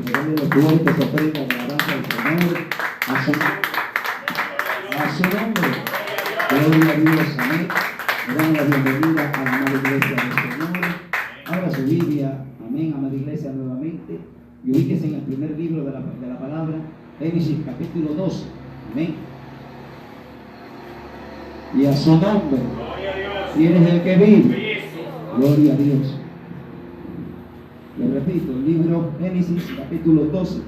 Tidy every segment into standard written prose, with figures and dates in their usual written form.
Dale los fuertes ofrendas de alabanza al Señor, a su nombre. Gloria a Dios, amén. Le damos la bienvenida a la amada iglesia del Señor. Abra su Biblia, amén, amada iglesia, nuevamente. Y ubíquese en el primer libro de la palabra, Génesis capítulo 12, amén. Y a su nombre. ¿Quién es el que vive? Gloria a Dios. Le repito, el libro Génesis capítulo 12,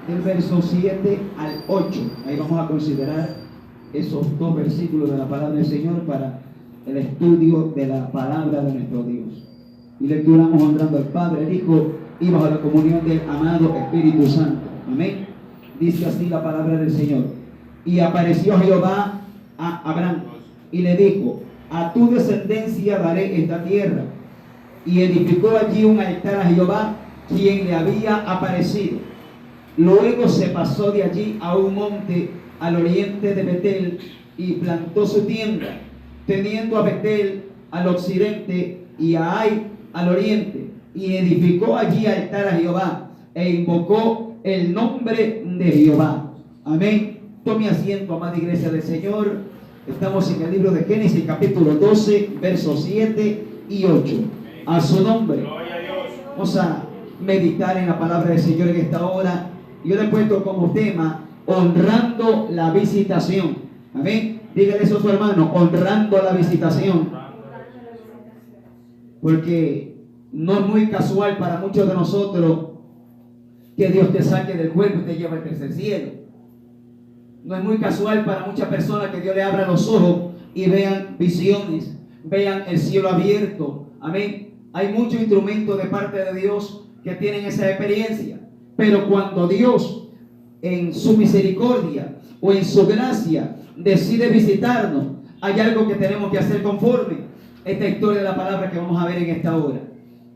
del verso 7 al 8. Ahí vamos a considerar esos dos versículos de la palabra del Señor para el estudio de la palabra de nuestro Dios. Y lecturamos honrando al Padre, el Hijo y bajo la comunión del amado Espíritu Santo. Amén. Dice así la palabra del Señor. Y apareció Jehová a Abraham y le dijo: a tu descendencia daré esta tierra. Y edificó allí un altar a Jehová, quien le había aparecido. Luego se pasó de allí a un monte al oriente de Betel y plantó su tienda, teniendo a Betel al occidente y a Ai al oriente. Y edificó allí altar a Jehová e invocó el nombre de Jehová. Amén. Tome asiento, amada iglesia del Señor. Estamos en el libro de Génesis capítulo 12, versos 7 y 8. A su nombre. Vamos a meditar en la palabra del Señor en esta hora. Yo le he puesto como tema: honrando la visitación. Amén. Dígale eso a su hermano: honrando la visitación. Porque no es muy casual para muchos de nosotros que Dios te saque del cuerpo y te lleve al tercer cielo. No es muy casual para muchas personas que Dios le abra los ojos y vean visiones, vean el cielo abierto. Amén. Hay muchos instrumentos de parte de Dios que tienen esa experiencia. Pero cuando Dios, en su misericordia o en su gracia, decide visitarnos, hay algo que tenemos que hacer conforme esta historia de la palabra que vamos a ver en esta hora.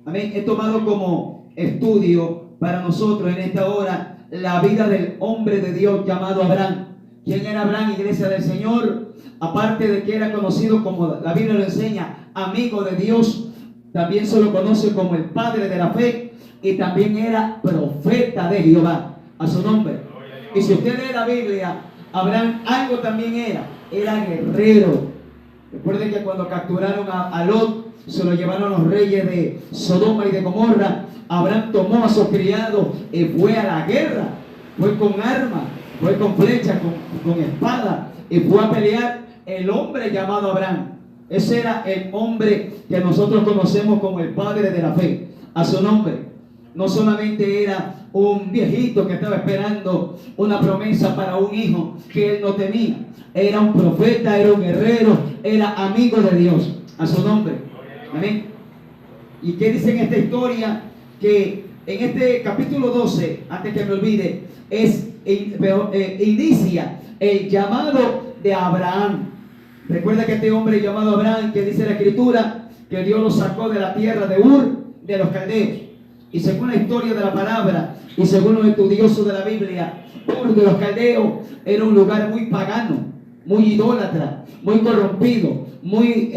Amén. He tomado como estudio para nosotros en esta hora la vida del hombre de Dios llamado Abraham. ¿Quién era Abraham, iglesia del Señor? Aparte de que era conocido como, la Biblia lo enseña, amigo de Dios, también se lo conoce como el padre de la fe, y también era profeta de Jehová. A su nombre. Y si usted lee la Biblia, Abraham algo también era guerrero. Recuerden que cuando capturaron a Lot, se lo llevaron los reyes de Sodoma y de Gomorra. Abraham tomó a sus criados y fue a la guerra. Fue con armas, fue con flechas, con espada, y fue a pelear. El hombre llamado Abraham, ese era el hombre que nosotros conocemos como el padre de la fe. A su nombre. No solamente era un viejito que estaba esperando una promesa para un hijo que él no tenía. Era un profeta, era un guerrero, era amigo de Dios. A su nombre. Amén. ¿Y qué dice en esta historia? Que en este capítulo 12, antes que me olvide, inicia el llamado de Abraham. Recuerda que este hombre llamado Abraham, que dice la Escritura, que Dios lo sacó de la tierra de Ur, de los caldeos. Y según la historia de la palabra y según los estudiosos de la Biblia, Ur de los caldeos era un lugar muy pagano, muy idólatra, muy corrompido, muy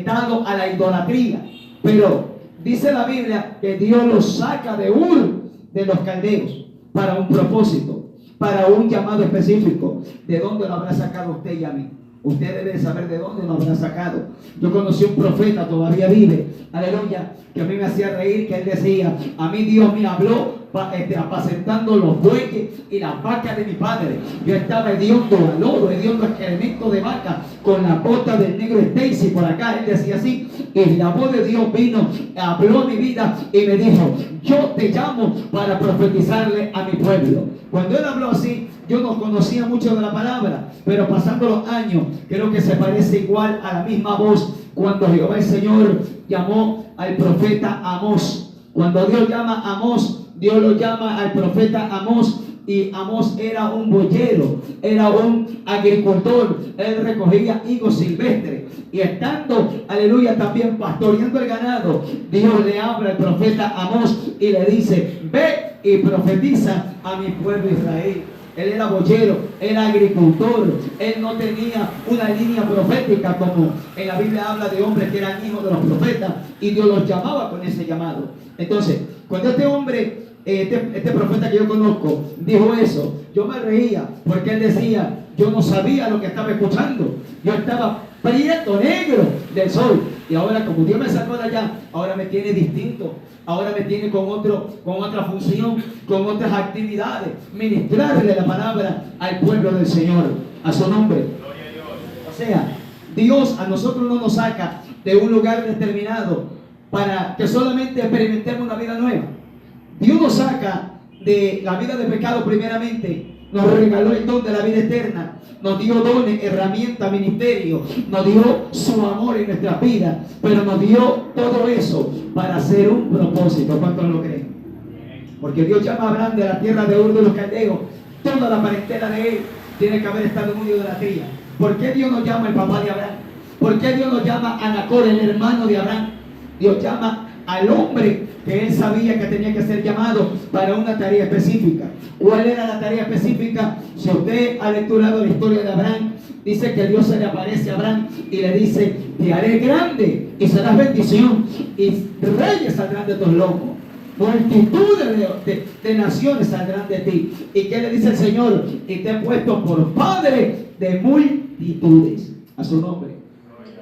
dado a la idolatría. Pero dice la Biblia que Dios lo saca de Ur de los caldeos para un propósito, para un llamado específico. ¿De dónde lo habrá sacado usted y a mí? Usted debe saber de dónde nos habrá sacado. Yo conocí un profeta, todavía vive, aleluya, que a mí me hacía reír, que él decía: a mí Dios me habló apacentando los bueyes y las vacas de mi padre. Yo estaba hediondo a lodo, hediondo a excremento de vaca, con la bota del negro Stacy por acá. Él decía así, y la voz de Dios vino, habló a mi vida y me dijo: yo te llamo para profetizarle a mi pueblo. Cuando él habló así, yo no conocía mucho de la palabra, pero pasando los años, creo que se parece igual a la misma voz cuando Jehová el Señor llamó al profeta Amós. Cuando Dios llama a Amós, Dios lo llama al profeta Amós, y Amós era un boyero, era un agricultor. Él recogía higos silvestres, y estando, aleluya, también pastoreando el ganado, Dios le habla al profeta Amós y le dice: ve y profetiza a mi pueblo Israel. Él era boyero, era agricultor, él no tenía una línea profética como en la Biblia habla de hombres que eran hijos de los profetas, y Dios los llamaba con ese llamado. Entonces, cuando este hombre este profeta que yo conozco dijo eso, yo me reía porque él decía, yo no sabía lo que estaba escuchando, yo estaba prieto, negro del sol, y ahora como Dios me sacó de allá, ahora me tiene distinto, ahora me tiene con otra función, con otras actividades, ministrarle la palabra al pueblo del Señor, a su nombre. O sea, Dios a nosotros no nos saca de un lugar determinado para que solamente experimentemos una vida nueva. Dios nos saca de la vida de pecado primeramente, nos regaló el don de la vida eterna, nos dio dones, herramientas, ministerio, nos dio su amor en nuestras vidas, pero nos dio todo eso para hacer un propósito. ¿Cuántos lo creen? Porque Dios llama a Abraham de la tierra de Ur de los Caldeos, toda la parentela de él tiene que haber estado en una idolatría. ¿Por qué Dios nos llama el papá de Abraham? ¿Por qué Dios nos llama a Nacor, el hermano de Abraham? Dios llama al hombre que él sabía que tenía que ser llamado para una tarea específica. ¿Cuál era la tarea específica? Si usted ha lecturado la historia de Abraham, dice que Dios se le aparece a Abraham y le dice, te haré grande y serás bendición y reyes saldrán de tus lomos, multitudes de naciones saldrán de ti. ¿Y qué le dice el Señor? Y te he puesto por padre de multitudes, a su nombre.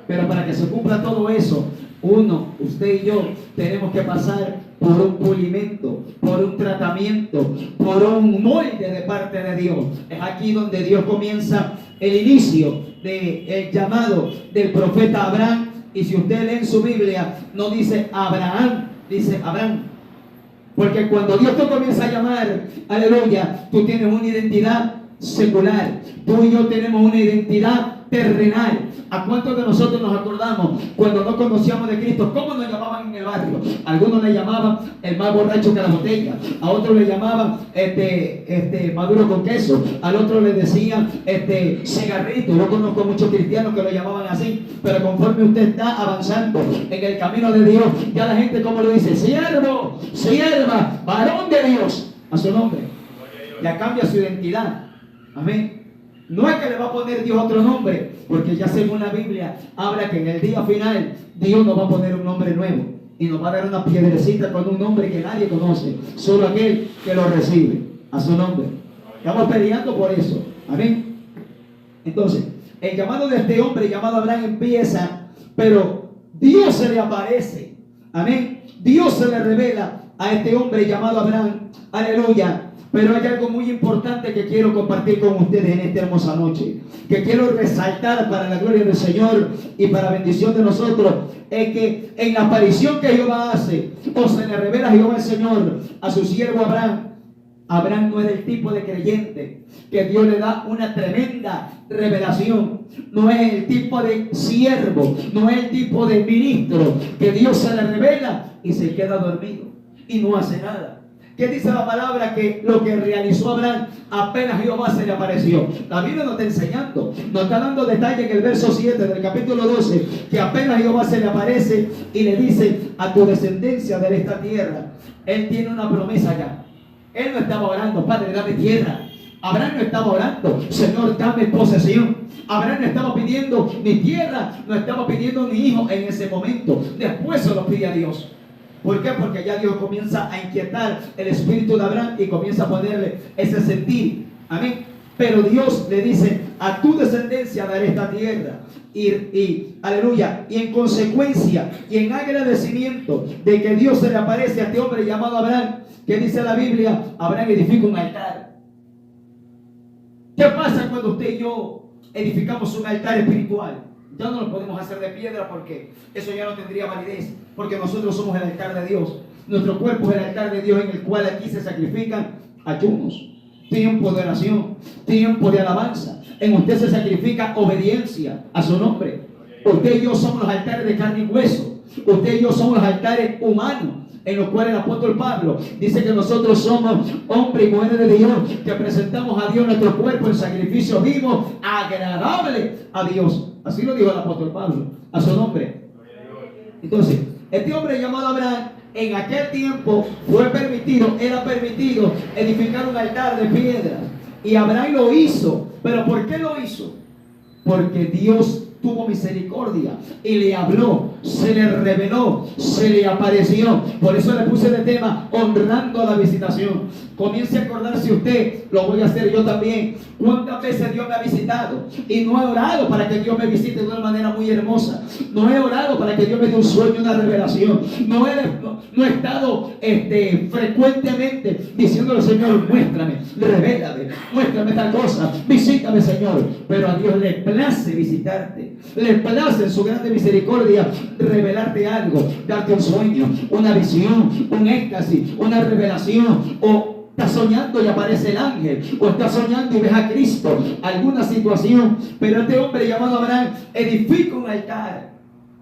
Pero para que se cumpla todo eso, usted y yo tenemos que pasar por un pulimento, por un tratamiento, por un molde de parte de Dios. Es aquí donde Dios comienza el inicio del llamado del profeta Abraham. Y si usted lee en su Biblia, no dice Abraham, dice Abraham. Porque cuando Dios te comienza a llamar, aleluya, tú tienes una identidad secular. Tú y yo tenemos una identidad terrenal. ¿A cuántos de nosotros nos acordamos cuando no conocíamos de Cristo? ¿Cómo nos llamaban en el barrio? Algunos le llamaban el más borracho que la botella, a otros le llamaban maduro con queso, al otro le decían cigarrito. Yo conozco muchos cristianos que lo llamaban así, pero conforme usted está avanzando en el camino de Dios, ya la gente como le dice, siervo, sierva, varón de Dios, a su nombre. Ya cambia su identidad. Amén. No es que le va a poner Dios otro nombre, porque ya según la Biblia habla que en el día final Dios nos va a poner un nombre nuevo y nos va a dar una piedrecita con un nombre que nadie conoce, solo aquel que lo recibe, a su nombre. Estamos peleando por eso. Amén. Entonces, el llamado de este hombre llamado Abraham empieza, pero Dios se le aparece. Amén. Dios se le revela a este hombre llamado Abraham. Aleluya. Pero hay algo muy importante que quiero compartir con ustedes en esta hermosa noche, que quiero resaltar para la gloria del Señor y para bendición de nosotros. Es que en la aparición que Jehová hace, o se le revela Jehová el Señor a su siervo Abraham, Abraham no es el tipo de creyente que Dios le da una tremenda revelación. No es el tipo de siervo, no es el tipo de ministro que Dios se le revela y se queda dormido y no hace nada. ¿Qué dice la palabra? Que lo que realizó Abraham apenas Jehová se le apareció. La Biblia nos está enseñando, nos está dando detalle en el verso 7 del capítulo 12, que apenas Jehová se le aparece y le dice a tu descendencia de esta tierra. Él tiene una promesa ya. Él no estaba orando, Padre, dame tierra. Abraham no estaba orando, Señor, dame posesión. Abraham no estaba pidiendo ni tierra, no estaba pidiendo ni hijo en ese momento. Después se lo pide a Dios. ¿Por qué? Porque ya Dios comienza a inquietar el espíritu de Abraham y comienza a ponerle ese sentir. Amén. Pero Dios le dice, a tu descendencia daré esta tierra. Y aleluya. Y en consecuencia y en agradecimiento de que Dios se le aparece a este hombre llamado Abraham, que dice la Biblia, Abraham edifica un altar. ¿Qué pasa cuando usted y yo edificamos un altar espiritual? Ya no lo podemos hacer de piedra porque eso ya no tendría validez, porque nosotros somos el altar de Dios. Nuestro cuerpo es el altar de Dios en el cual aquí se sacrifican ayunos, tiempo de oración, tiempo de alabanza. En usted se sacrifica obediencia a su nombre. Usted y yo somos los altares de carne y hueso. Usted y yo somos los altares humanos, en los cuales el apóstol Pablo dice que nosotros somos hombres y mujeres de Dios, que presentamos a Dios nuestro cuerpo en sacrificio vivo, agradable a Dios. Así lo dijo el apóstol Pablo, a su nombre. Entonces, este hombre llamado Abraham, en aquel tiempo era permitido edificar un altar de piedra. Y Abraham lo hizo. ¿Pero por qué lo hizo? Porque Dios tuvo misericordia y le habló, se le reveló, se le apareció. Por eso le puse de tema honrando la visitación. Comience a acordarse usted, lo voy a hacer yo también, cuántas veces Dios me ha visitado y no he orado para que Dios me visite de una manera muy hermosa. No he orado para que Dios me dé un sueño, una revelación. No he estado frecuentemente diciéndole: Señor, muéstrame, revélame, muéstrame tal cosa, visítame, Señor. Pero a Dios le place visitarte, le place en su grande misericordia revelarte algo, darte un sueño, una visión, un éxtasis, una revelación. O estás soñando y aparece el ángel, o estás soñando y ves a Cristo, alguna situación. Pero este hombre llamado Abraham edifica un altar.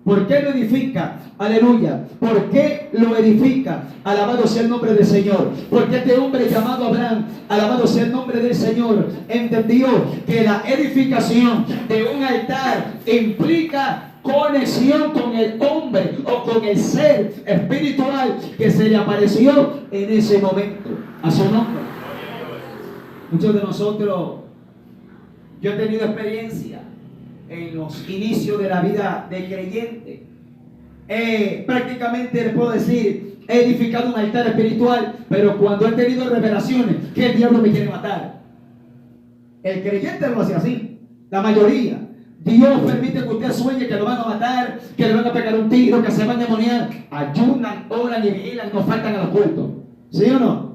¿Por qué lo edifica? Aleluya. ¿Por qué lo edifica? Alabado sea el nombre del Señor. Porque este hombre llamado Abraham, alabado sea el nombre del Señor, entendió que la edificación de un altar implica conexión con el hombre o con el ser espiritual que se le apareció en ese momento. A su nombre. Muchos de nosotros, yo he tenido experiencia en los inicios de la vida de creyente. Prácticamente les puedo decir, he edificado un altar espiritual, pero cuando he tenido revelaciones que el diablo me quiere matar, el creyente lo hace así, la mayoría. Dios permite que usted sueñe que lo van a matar, que le van a pegar un tiro, que se van a demoniar. Ayunan, oran y vigilan, no faltan a los cultos. ¿Sí o no?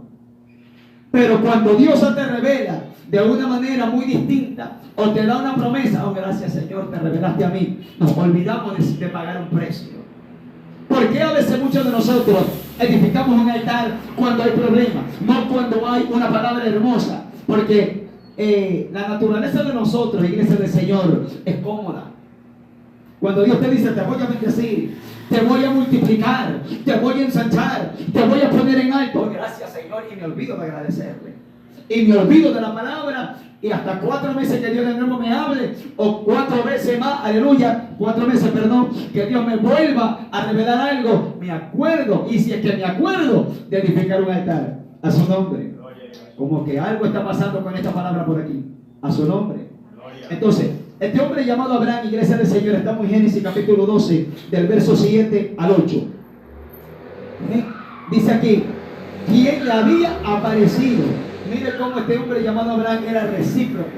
Pero cuando Dios te revela de una manera muy distinta, o te da una promesa: oh, gracias, Señor, te revelaste a mí, nos olvidamos de pagar un precio. ¿Por qué a veces muchos de nosotros edificamos un altar cuando hay problemas, no cuando hay una palabra hermosa? Porque la naturaleza de nosotros, iglesia del Señor, es cómoda. Cuando Dios te dice: te voy a bendecir, te voy a multiplicar, te voy a ensanchar, te voy a poner en alto, oh, gracias, Señor, y me olvido de agradecerle, y me olvido de la palabra. Y hasta 4 meses que Dios de nuevo me hable, o 4 veces más, aleluya, 4 meses, perdón, que Dios me vuelva a revelar algo, me acuerdo, y si es que me acuerdo, de edificar un altar a su nombre. Como que algo está pasando con esta palabra por aquí, a su nombre. Entonces, este hombre llamado Abraham, iglesia del Señor, estamos en Génesis capítulo 12, del verso 7 al 8. Dice aquí: ¿quién le había aparecido? Mire cómo este hombre llamado Abraham era recíproco.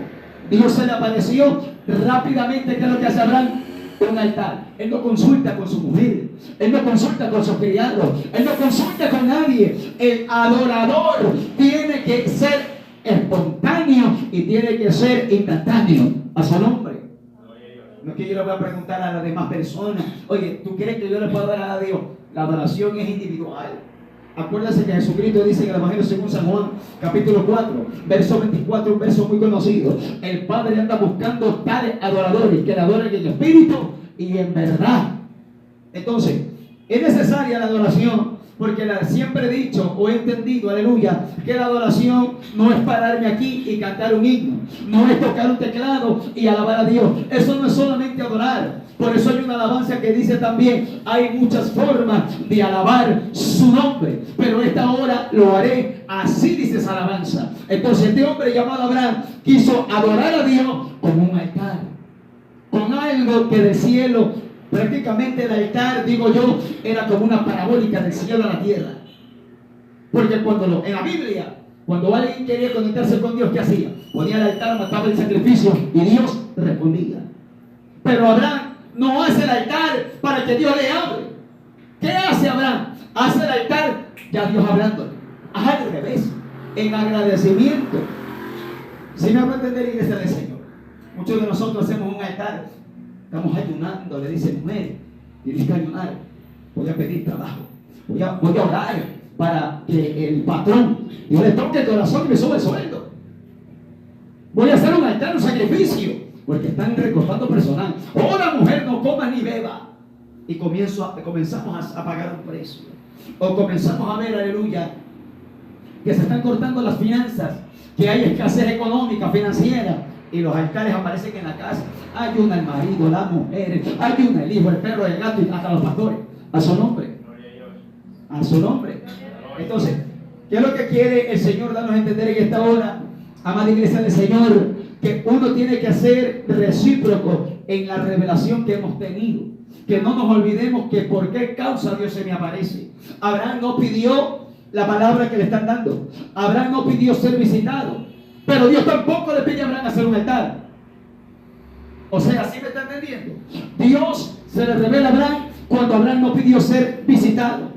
Dios se le apareció rápidamente. ¿Qué es lo que hace Abraham? Un altar. Él no consulta con su mujer, él no consulta con sus criados, él no consulta con nadie. El adorador tiene que ser espontáneo y tiene que ser instantáneo. A su nombre. No es que yo le voy a preguntar a las demás personas: oye, ¿tú crees que yo le puedo dar a Dios? La adoración es individual. Acuérdense que Jesucristo dice en el Evangelio según San Juan, capítulo 4, verso 24, un verso muy conocido: el Padre anda buscando tales adoradores que le adoren en espíritu y en verdad. Entonces, es necesaria la adoración, porque siempre he dicho o he entendido, aleluya, que la adoración no es pararme aquí y cantar un himno, no es tocar un teclado y alabar a Dios. Eso no es solamente adorar. Por eso hay una alabanza que dice también: hay muchas formas de alabar su nombre, pero esta hora lo haré así, dice esa alabanza. Entonces este hombre llamado Abraham quiso adorar a Dios con un altar, con algo que del cielo, prácticamente el altar, digo yo, era como una parabólica del cielo a la tierra. Porque en la Biblia, cuando alguien quería conectarse con Dios, ¿qué hacía? Ponía el altar, mataba el sacrificio y Dios respondía. Pero Abraham no hace el altar para que Dios le hable. ¿Qué hace Abraham? Hace el altar ya Dios hablándole. Al revés, en agradecimiento. Si me va a entender, iglesia del Señor, muchos de nosotros hacemos un altar, estamos ayunando, le dice: mujer, tienes que ayunar, voy a pedir trabajo, voy a orar para que el patrón, Dios le toque el corazón y me sube el sueldo. Voy a hacer un altar, un sacrificio, porque están recortando personal. ¡Hola, mujer, no coma ni beba! Y comenzamos a pagar un precio. O comenzamos a ver, aleluya, que se están cortando las finanzas, que hay escasez económica, financiera, y los altares aparecen en la casa. Ayuna el marido, la mujer, ayuna el hijo, el perro, el gato y hasta los pastores. A su nombre. A su nombre. Entonces, ¿qué es lo que quiere el Señor darnos a entender en esta hora, amada iglesia del Señor? Que uno tiene que ser recíproco en la revelación que hemos tenido. Que no nos olvidemos que por qué causa Dios se me aparece. Abraham no pidió la palabra que le están dando. Abraham no pidió ser visitado. Pero Dios tampoco le pide a Abraham hacer un altar. O sea, ¿sí me está entendiendo? Dios se le revela a Abraham cuando Abraham no pidió ser visitado.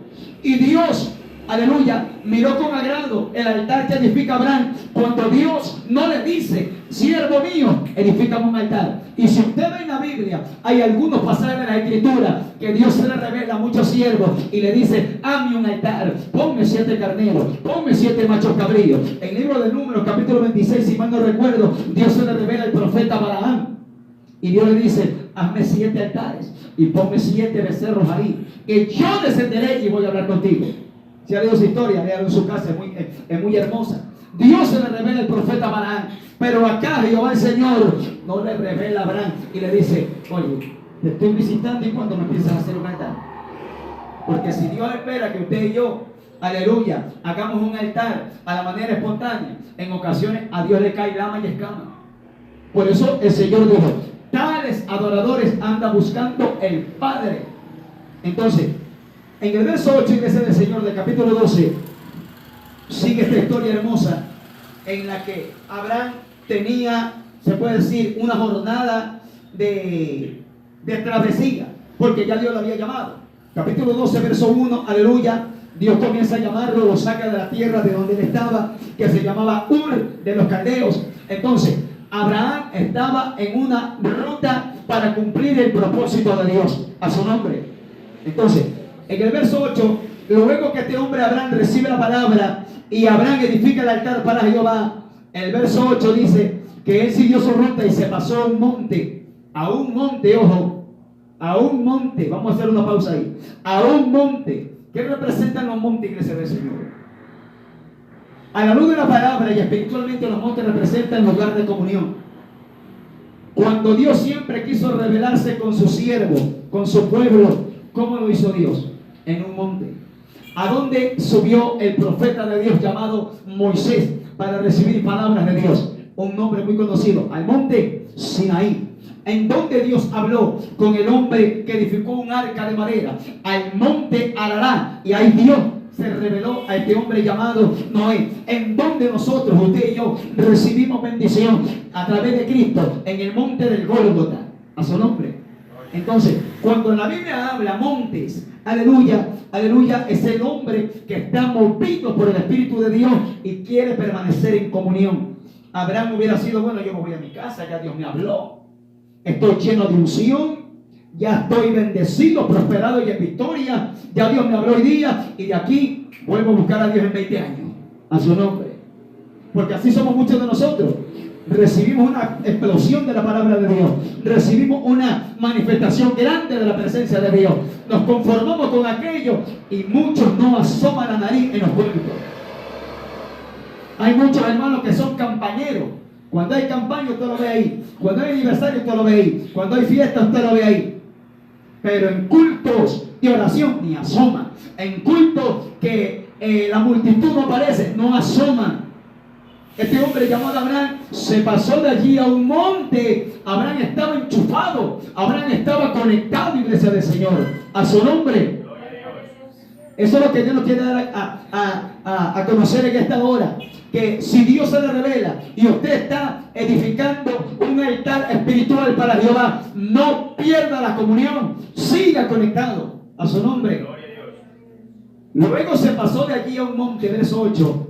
Y Dios, aleluya, miró con agrado el altar que edifica Abraham cuando Dios no le dice: siervo mío, edifícame un altar. Y si usted ve en la Biblia, hay algunos pasajes de la Escritura que Dios se le revela a muchos siervos y le dice: hazme un altar, ponme 7 carneros, ponme 7 machos cabríos. En el libro de Números, capítulo 26, si mal no recuerdo, Dios se le revela al profeta Balaam. Y Dios le dice: hazme 7 altares y ponme 7 becerros ahí, que yo descenderé y voy a hablar contigo. Si ha leído su historia, léalo en su casa, es muy hermosa. Dios se le revela al profeta Balaam, pero acá Jehová el Señor no le revela a Abraham y le dice: oye, te estoy visitando, y cuando me empiezas a hacer un altar. Porque si Dios espera que usted y yo, aleluya, hagamos un altar a la manera espontánea, en ocasiones a Dios le cae lama y escama. Por eso el Señor dijo: tales adoradores anda buscando el Padre. Entonces, en el verso 8, iglesia del Señor, del capítulo 12, sigue esta historia hermosa en la que Abraham tenía, se puede decir, una jornada de travesía, porque ya Dios lo había llamado. Capítulo 12, verso 1, aleluya. Dios comienza a llamarlo, lo saca de la tierra de donde él estaba, que se llamaba Ur de los Caldeos. Entonces, Abraham estaba en una ruta para cumplir el propósito de Dios a su nombre. Entonces, en el verso 8, luego que este hombre Abraham recibe la palabra y Abraham edifica el altar para Jehová, el verso 8 dice que él siguió su ruta y se pasó a un monte, ojo, a un monte. Vamos a hacer una pausa ahí. A un monte. ¿Qué representan los montes, iglesia del Señor? A la luz de la palabra y espiritualmente, los montes representan el lugar de comunión. Cuando Dios siempre quiso revelarse con su siervo, con su pueblo, ¿cómo lo hizo Dios? En un monte. ¿A dónde subió el profeta de Dios llamado Moisés para recibir palabras de Dios? Un nombre muy conocido, al monte Sinaí. En donde Dios habló con el hombre que edificó un arca de madera, al monte Arará, y ahí Dios se reveló a este hombre llamado Noé. En donde nosotros, usted y yo, recibimos bendición a través de Cristo, en el monte del Gólgota, a su nombre. Entonces, cuando la Biblia habla montes, aleluya, aleluya, es el hombre que está movido por el Espíritu de Dios y quiere permanecer en comunión. Abraham hubiera sido: bueno, yo me voy a mi casa, ya Dios me habló, estoy lleno de unción, ya estoy bendecido, prosperado y en victoria, ya Dios me habló hoy día, y de aquí vuelvo a buscar a Dios en 20 años, a su nombre. Porque así somos muchos de nosotros. Recibimos una explosión de la palabra de Dios, recibimos una manifestación grande de la presencia de Dios, nos conformamos con aquello y muchos no asoman la nariz en los cultos. Hay muchos hermanos que son campañeros. Cuando hay campaña usted lo ve ahí, cuando hay aniversario usted lo ve ahí, cuando hay fiesta usted lo ve ahí, pero en cultos de oración ni asoma. En cultos que la multitud no aparece, no asoma. Este hombre llamado Abraham se pasó de allí a un monte. Abraham estaba enchufado, Abraham estaba conectado, iglesia del Señor, a su nombre. Eso es lo que Dios nos quiere dar a conocer en esta hora. Que si Dios se le revela y usted está edificando un altar espiritual para Jehová, no pierda la comunión, siga conectado a su nombre. Luego se pasó de allí a un monte, verso 8,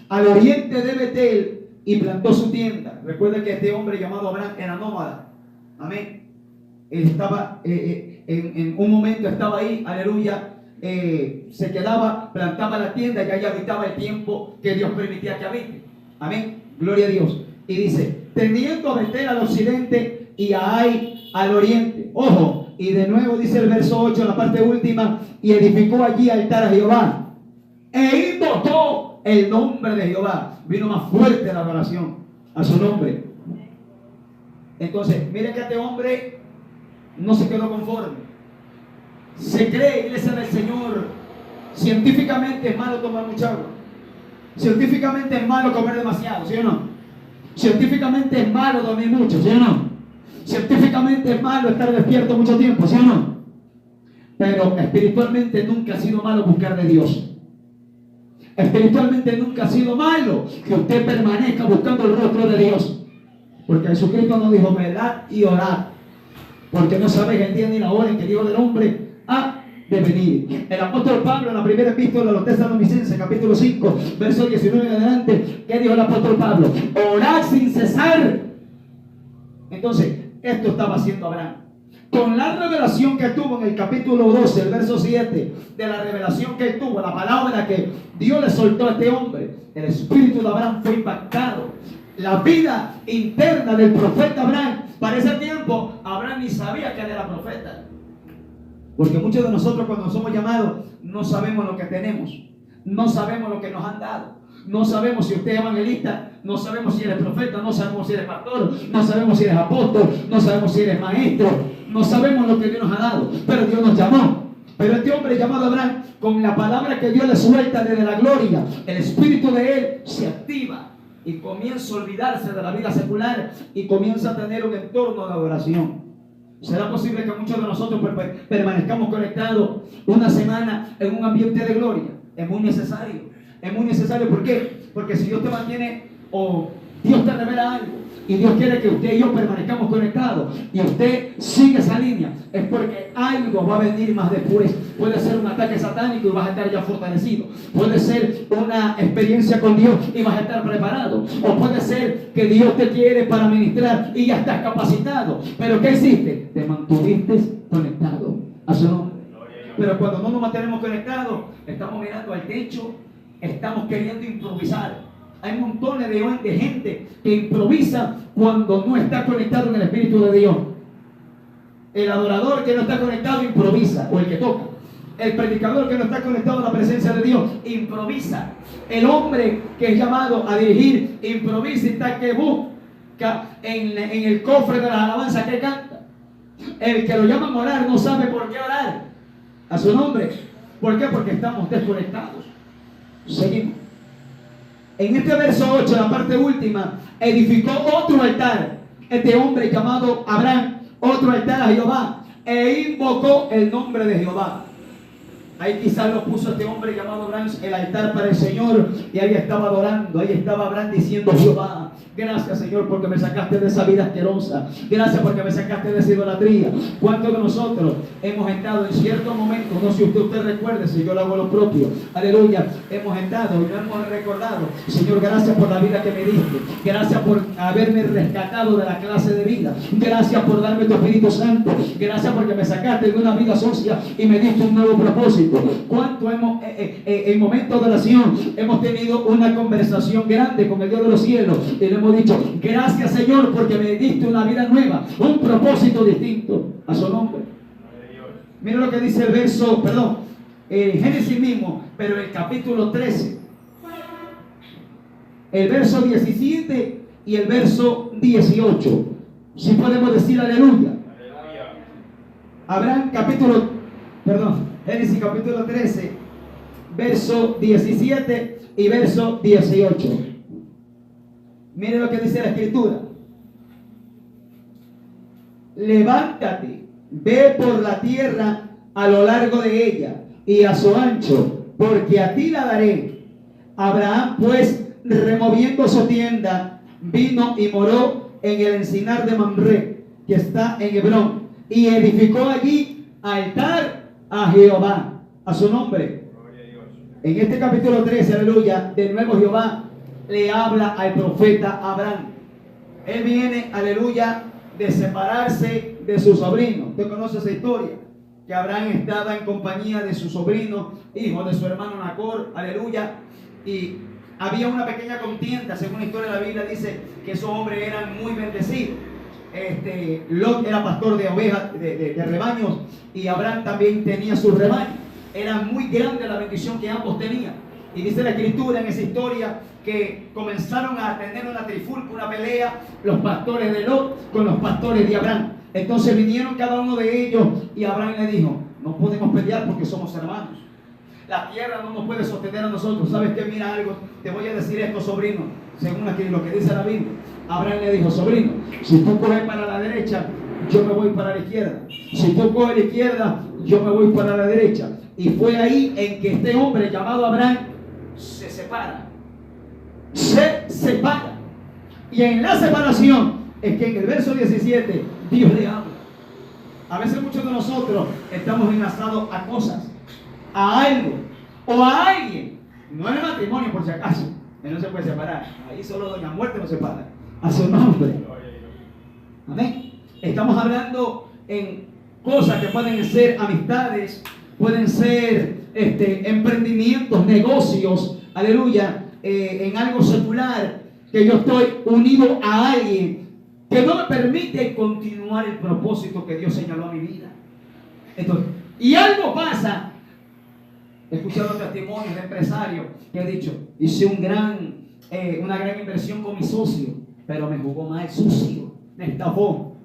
al oriente de Betel, y plantó su tienda. Recuerda que este hombre llamado Abraham era nómada. Amén. Él estaba en un momento estaba ahí, aleluya. Se quedaba, plantaba la tienda y ahí habitaba el tiempo que Dios permitía que habite. Amén, gloria a Dios. Y dice: teniendo a Betel al occidente y a Ai al oriente. Ojo, y de nuevo dice el verso 8, en la parte última: y edificó allí altar a Jehová e invocó el nombre de Jehová. Vino más fuerte la adoración a su nombre. Entonces, miren que este hombre no se quedó conforme. Se cree, iglesia del Señor, científicamente es malo tomar mucha agua. Científicamente es malo comer demasiado, ¿sí o no? Científicamente es malo dormir mucho, ¿sí o no? Científicamente es malo estar despierto mucho tiempo, ¿sí o no? Pero espiritualmente nunca ha sido malo buscar de Dios. Espiritualmente nunca ha sido malo que usted permanezca buscando el rostro de Dios. Porque Jesucristo nos dijo, velad y orad, porque no sabéis el día ni la hora en que el Hijo del Hombre ha de venir. El apóstol Pablo en la primera epístola a los Tesalonicenses, capítulo 5, verso 19 en adelante, ¿qué dijo el apóstol Pablo? Orad sin cesar. Entonces, esto estaba haciendo Abraham. Con la revelación que tuvo en el capítulo 12, el verso 7, de la revelación que tuvo, la palabra que Dios le soltó a este hombre, el espíritu de Abraham fue impactado. La vida interna del profeta Abraham, para ese tiempo, Abraham ni sabía que él era profeta. Porque muchos de nosotros cuando somos llamados, no sabemos lo que tenemos, no sabemos lo que nos han dado. No sabemos si usted es evangelista, no sabemos si eres profeta, no sabemos si eres pastor, no sabemos si eres apóstol, no sabemos si eres maestro, no sabemos lo que Dios nos ha dado, pero Dios nos llamó. Pero este hombre llamado Abraham, con la palabra que Dios le suelta desde la gloria, el espíritu de él se activa y comienza a olvidarse de la vida secular y comienza a tener un entorno de adoración. ¿Será posible que muchos de nosotros permanezcamos conectados una semana en un ambiente de gloria? Es muy necesario. Es muy necesario. ¿Por qué? Porque si Dios te mantiene o Dios te revela algo y Dios quiere que usted y yo permanezcamos conectados y usted sigue esa línea, es porque algo va a venir más después. Puede ser un ataque satánico y vas a estar ya fortalecido. Puede ser una experiencia con Dios y vas a estar preparado. O puede ser que Dios te quiere para ministrar y ya estás capacitado. Pero ¿qué hiciste? Te mantuviste conectado a su nombre. Pero cuando no nos mantenemos conectados, estamos mirando al techo, estamos queriendo improvisar. Hay montones de gente que improvisa cuando no está conectado en el Espíritu de Dios. El adorador que no está conectado improvisa, o el que toca. El predicador que no está conectado a la presencia de Dios improvisa. El hombre que es llamado a dirigir improvisa y está que busca en el cofre de las alabanzas que canta. El que lo llaman a orar no sabe por qué orar a su nombre. ¿Por qué? Porque estamos desconectados. Seguimos. En este verso 8, la parte última, edificó otro altar. Este hombre llamado Abraham, otro altar a Jehová, e invocó el nombre de Jehová. Ahí quizás lo puso este hombre llamado Abraham, el altar para el Señor, y ahí estaba adorando, ahí estaba Abraham diciendo: Jehová, gracias Señor porque me sacaste de esa vida asquerosa, gracias porque me sacaste de esa idolatría. ¿Cuántos de nosotros hemos estado en ciertos momentos, no sé si usted recuerde, si yo lo hago lo propio, aleluya, hemos estado y no hemos recordado: Señor, gracias por la vida que me diste, gracias por haberme rescatado de la clase de vida, gracias por darme tu Espíritu Santo, gracias porque me sacaste de una vida sucia y me diste un nuevo propósito. ¿Cuánto hemos en momentos de oración hemos tenido una conversación grande con el Dios de los cielos y le hemos dicho: gracias Señor porque me diste una vida nueva, un propósito distinto a su nombre? Mira lo que dice el verso, Génesis mismo, pero el capítulo 13, el verso 17 y el verso 18. Si podemos decir aleluya. Génesis capítulo 13, verso 17 y verso 18. Mire lo que dice la Escritura: levántate, ve por la tierra a lo largo de ella y a su ancho, porque a ti la daré. Abraham pues, removiendo su tienda, vino y moró en el encinar de Mamre, que está en Hebrón, y edificó allí altar a Jehová, a su nombre. En este capítulo 13, aleluya, de nuevo Jehová le habla al profeta Abraham. Él viene, aleluya, de separarse de su sobrino. Usted conoce esa historia, que Abraham estaba en compañía de su sobrino, hijo de su hermano Nacor, aleluya, y había una pequeña contienda. Según la historia de la Biblia dice que esos hombres eran muy bendecidos. Lot era pastor de ovejas, de rebaños, y Abraham también tenía su rebaño. Era muy grande la bendición que ambos tenían. Y dice la Escritura en esa historia que comenzaron a tener una trifulca, una pelea, los pastores de Lot con los pastores de Abraham. Entonces vinieron cada uno de ellos y Abraham le dijo: no podemos pelear porque somos hermanos. La tierra no nos puede sostener a nosotros. ¿Sabes qué? Mira algo, te voy a decir esto, sobrino, según lo que dice la Biblia. Abraham le dijo: sobrino, si tú coges para la derecha, yo me voy para la izquierda. Si tú coges la izquierda, yo me voy para la derecha. Y fue ahí en que este hombre llamado Abraham se separa. Se separa. Y en la separación es que en el verso 17 Dios le habla. A veces muchos de nosotros estamos enlazados a cosas, a algo o a alguien. No en el matrimonio, por si acaso, que no se puede separar. Ahí solo doña muerte nos separa. A su nombre. Amén. Estamos hablando en cosas que pueden ser amistades, pueden ser emprendimientos, negocios, aleluya, en algo secular, que yo estoy unido a alguien que no me permite continuar el propósito que Dios señaló a mi vida. Entonces, y algo pasa. He escuchado testimonios de empresarios que han dicho: hice una gran inversión con mi socio, pero me jugó mal, sucio, me estafó.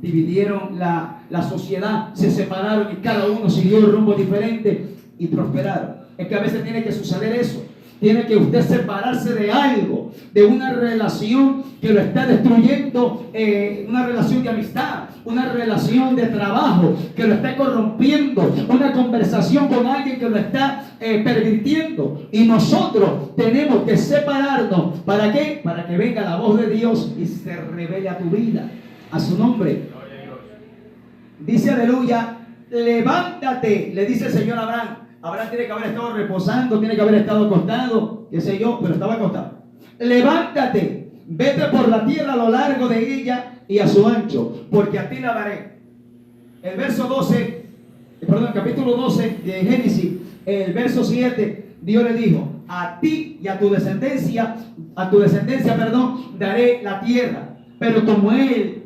Dividieron la sociedad, se separaron y cada uno siguió un rumbo diferente y prosperaron. Es que a veces tiene que suceder eso. Tiene que usted separarse de algo, de una relación que lo está destruyendo, una relación de amistad, una relación de trabajo que lo está corrompiendo, una conversación con alguien que lo está pervirtiendo. Y nosotros tenemos que separarnos. ¿Para qué? Para que venga la voz de Dios y se revele a tu vida, a su nombre. Dice, aleluya, levántate, le dice el Señor a Abraham. Abraham tiene que haber estado reposando, tiene que haber estado acostado, qué sé yo, pero estaba acostado. Levántate, vete por la tierra a lo largo de ella y a su ancho, porque a ti la daré. El verso 12, capítulo 12 de Génesis, el verso 7, Dios le dijo: a ti y a tu descendencia, daré la tierra. Pero como él,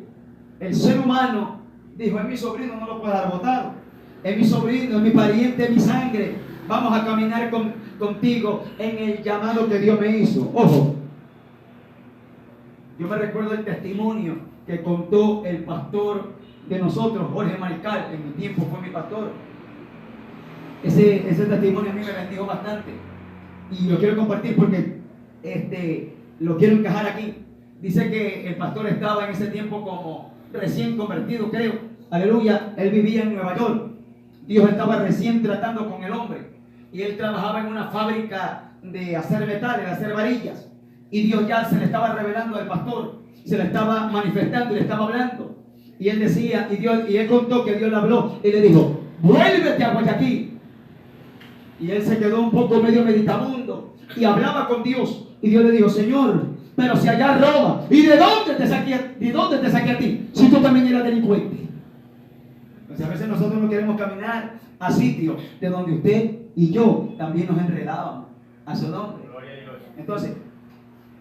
el ser humano, dijo: es mi sobrino, no lo puedo dar botado. Es mi sobrino, es mi pariente, es mi sangre. Vamos a caminar contigo en el llamado que Dios me hizo. Ojo, yo me recuerdo el testimonio que contó el pastor de nosotros, Jorge Mariscal. En mi tiempo fue mi pastor. Ese testimonio a mí me bendijo bastante y lo quiero compartir porque lo quiero encajar aquí. Dice que el pastor estaba en ese tiempo como recién convertido, creo. Aleluya. Él vivía en Nueva York. Dios estaba recién tratando con el hombre y él trabajaba en una fábrica de hacer metales, de hacer varillas, y Dios ya se le estaba revelando al pastor, se le estaba manifestando y le estaba hablando, y él decía, y él contó que Dios le habló y le dijo: vuélvete a Guayaquil. Y él se quedó un poco medio meditabundo y hablaba con Dios, y Dios le dijo: Señor, pero si allá roba, ¿y de dónde te saqué a ti si tú también eras delincuente? A veces nosotros no queremos caminar a sitios de donde usted y yo también nos enredábamos, a su nombre. Entonces,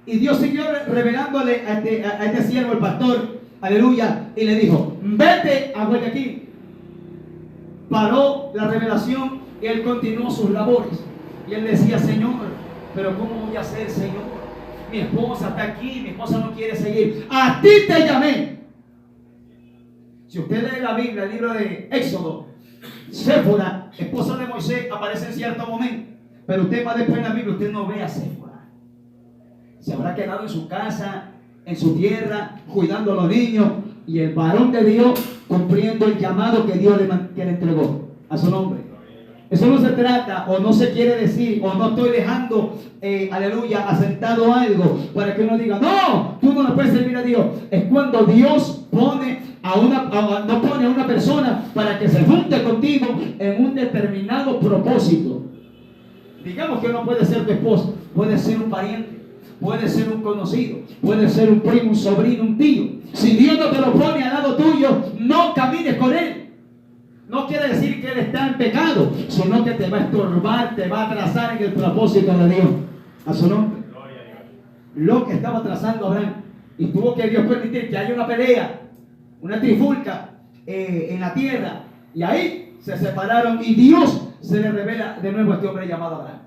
y Dios siguió revelándole a este siervo, el pastor, aleluya, y le dijo: vete a Guayaquil. Paró la revelación y él continuó sus labores. Y él decía: Señor, pero ¿cómo voy a hacer, Señor? Mi esposa está aquí, mi esposa no quiere seguir. A ti te llamé. Si usted lee la Biblia, el libro de Éxodo, Séfora, esposa de Moisés, aparece en cierto momento. Pero usted va después en la Biblia, usted no ve a Séfora. Se habrá quedado en su casa, en su tierra, cuidando a los niños. Y el varón de Dios cumpliendo el llamado que Dios le entregó a su nombre. Eso no se trata, o no se quiere decir, o no estoy dejando, aleluya, asentado algo para que uno diga: no, tú no le puedes servir a Dios. Es cuando Dios pone no pone a una persona para que se junte contigo en un determinado propósito. Digamos que no puede ser tu esposo, puede ser un pariente, puede ser un conocido, puede ser un primo, un sobrino, un tío. Si Dios no te lo pone al lado tuyo, no camines con él. No quiere decir que él está en pecado, sino que te va a estorbar, te va a atrasar en el propósito de Dios. A su nombre. Lo que estaba trazando Abraham, y tuvo que Dios permitir que haya una pelea, una trifulca en la tierra, y ahí se separaron y Dios se le revela de nuevo a este hombre llamado Abraham.